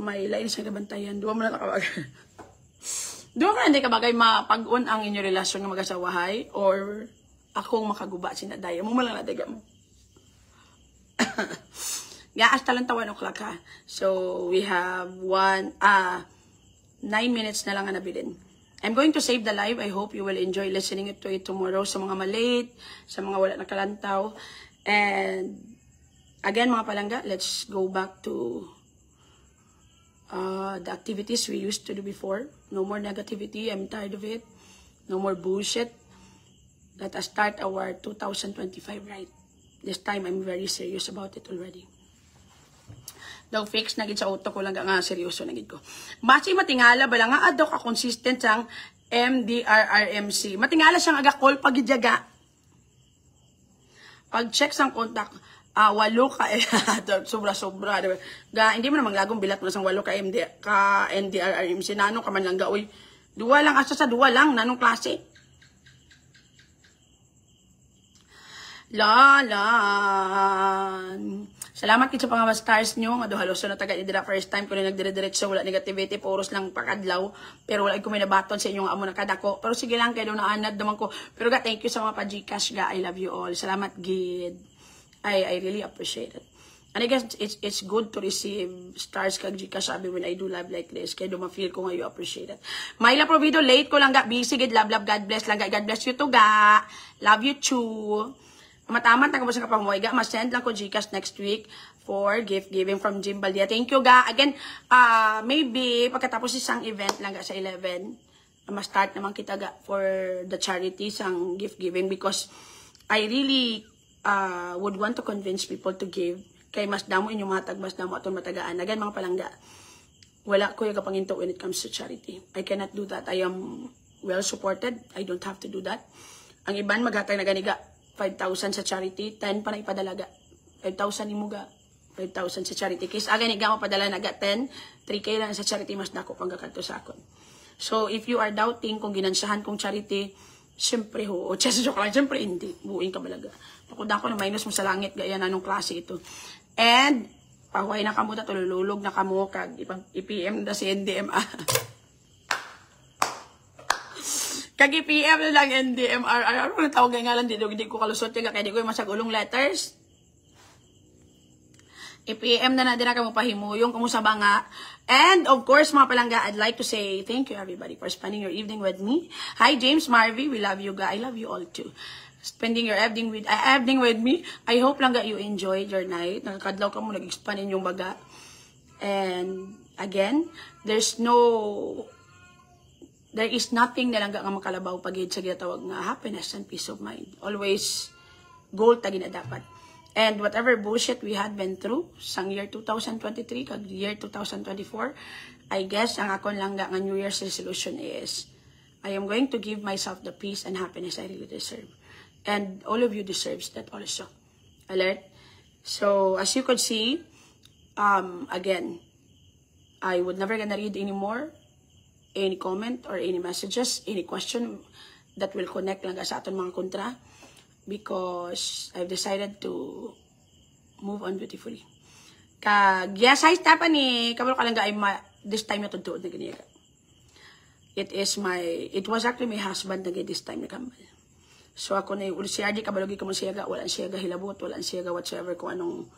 may lain sa kabantayan. Duwa mo na nakawag. Duwa mo na hindi ka bagay mapag-un ang inyong relasyon ng mag-asawahay or akong makaguba sinadaya. Mo malang nadaga mo. Gaas talang tawan o'clock ha. So, we have 9 minutes na lang ang nabilin. I'm going to save the live. I hope you will enjoy listening to it tomorrow sa mga malate, sa mga wala nakalantaw. And again, mga palangga, let's go back to the activities we used to do before. No more negativity. I'm tired of it. No more bullshit. Let us start our 2025 right. This time, I'm very serious about it already. Daw fix na gid sa auto ko lang nga seryoso na gid ko. Basi matingala bala nga adto ka consistent sang MDRRMC. Matingala siyang aga call pag gidyaga. Pag check sang contact, 8 ka sobra-sobra. Ga hindi mo na maglagong bilat mo sang 8 ka NDRRMC nanong ka man lang ga oy. 2 lang asa sa 2 lang nanong klase. Salamat kit sa mga stars nyo. Maduhaloso na taga idira first time ko na nagdire-diretso. Wala negativity. Puros lang pakadlaw. Pero wala ko may nabaton sa inyong amo na kadako. Pero sige lang kayo naanad naman ko. Pero ga thank you sa mga pa-Gcash ga. I love you all. Salamat gid. I really appreciate it. And I guess it's good to receive stars kag Gcash sabi when I do live like this. Kaya do ma-feel ko nga you appreciate it. Myla Provido late ko lang ga. Busy gid. Love God bless lang ga. God bless you to ga. Love you too. Mataman tanga mo sa kapamuhay ga, ma-send lang ko Gcash next week for gift giving from Jim Baldia. Thank you ga. Again, maybe pagkatapos isang event lang ga sa 11, ma-start naman kita ga for the charity sang gift giving because I really would want to convince people to give kay mas damo inyong matag, mas damo aton matagaan. Again mga palangga, wala ko yung kapanginto when it comes to charity. I cannot do that. I am well supported. I don't have to do that. Ang iban maghatag na ganiga 5,000 sa charity, 10 pa na ipadalaga. 5,000 imuga, 5,000 sa charity. Kis aga ni gamo padala naga 10, 3K lang sa charity mas dako pang gakanto sa akon. So if you are doubting kung ginansahan kong charity, syempre ho, o joke lang, syempre hindi. Buuin ka balaga. Pakuda ko na minus mo sa langit, gaya na anong klase ito. And, pahuay na kamo, tulululog na kamo, kag i-PM na si NDMA. Kag i-PM na lang NDMR. Ano na tawag nga lang dito, hindi ko kalusot yung kaya di ko yung masagulong letters. I-PM na din na kamo pahimuyong kumusta ba nga. And of course mga palangga, I'd like to say thank you everybody for spending your evening with me. Hi James Marvy, we love you guys. I love you all too. Spending your evening with me. I hope lang that you enjoyed your night. Nakakadlaw ka mo, nag-expand inyong baga. And again, there's no there is nothing na lang nga makalabaw pagid sa ginatawag nga happiness and peace of mind. Always goal ta gina dapat. And whatever bullshit we had been through sang year 2023 kag year 2024, I guess ang akon lang nga New Year's resolution is I am going to give myself the peace and happiness I really deserve. And all of you deserves that also. Alert? So, as you could see, again, I would never gonna read anymore any comment or any messages, any question that will connect lang sa aton mga kontra because I've decided to move on beautifully. Kag, yes, ay tapan ni, kabalo ka lang ga, this time na tutuod na ganyan. It was actually my husband na this time na kambal. So ako na yung siya di kabalogi ka mo siya ga, wala siya ga hilabot, wala siya ga whatsoever kung anong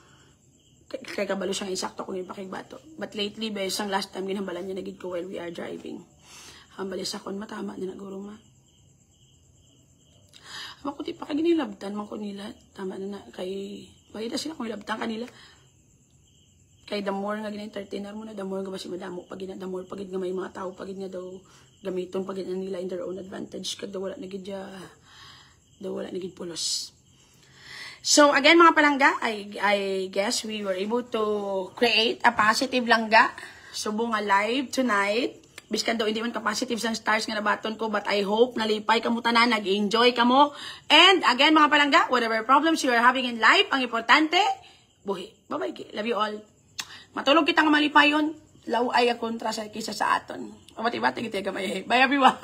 kay kabalo siyang insakto kung yung pakigbato. But lately, ba, isang last time ginhambalan niya nagid ko while we are driving. Hambalis akon matama na nagurong ma. Ama ko ti pa kay ginilabtan man ko nila, tama na kay bayad sila kung ilabtan kanila. Kay the more nga gina-entertainer mo na, the more nga ba si madamo pag the more pagid nga may mga tao pagid nga daw gamiton pagid na nila in their own advantage kag daw wala nagid pulos. So again mga palangga, I guess we were able to create a positive langga. Subong nga live tonight. Biskan daw hindi man ka-positive sang stars nga nabaton ko, but I hope nalipay ka mo tanan, nag-enjoy ka mo. And again mga palangga, whatever problems you are having in life, ang importante, buhi. Bye-bye. Love you all. Matulog kitang malipayon, law ay kontra sa kisa sa aton. Mabati-bati kita gamay. Bye everyone.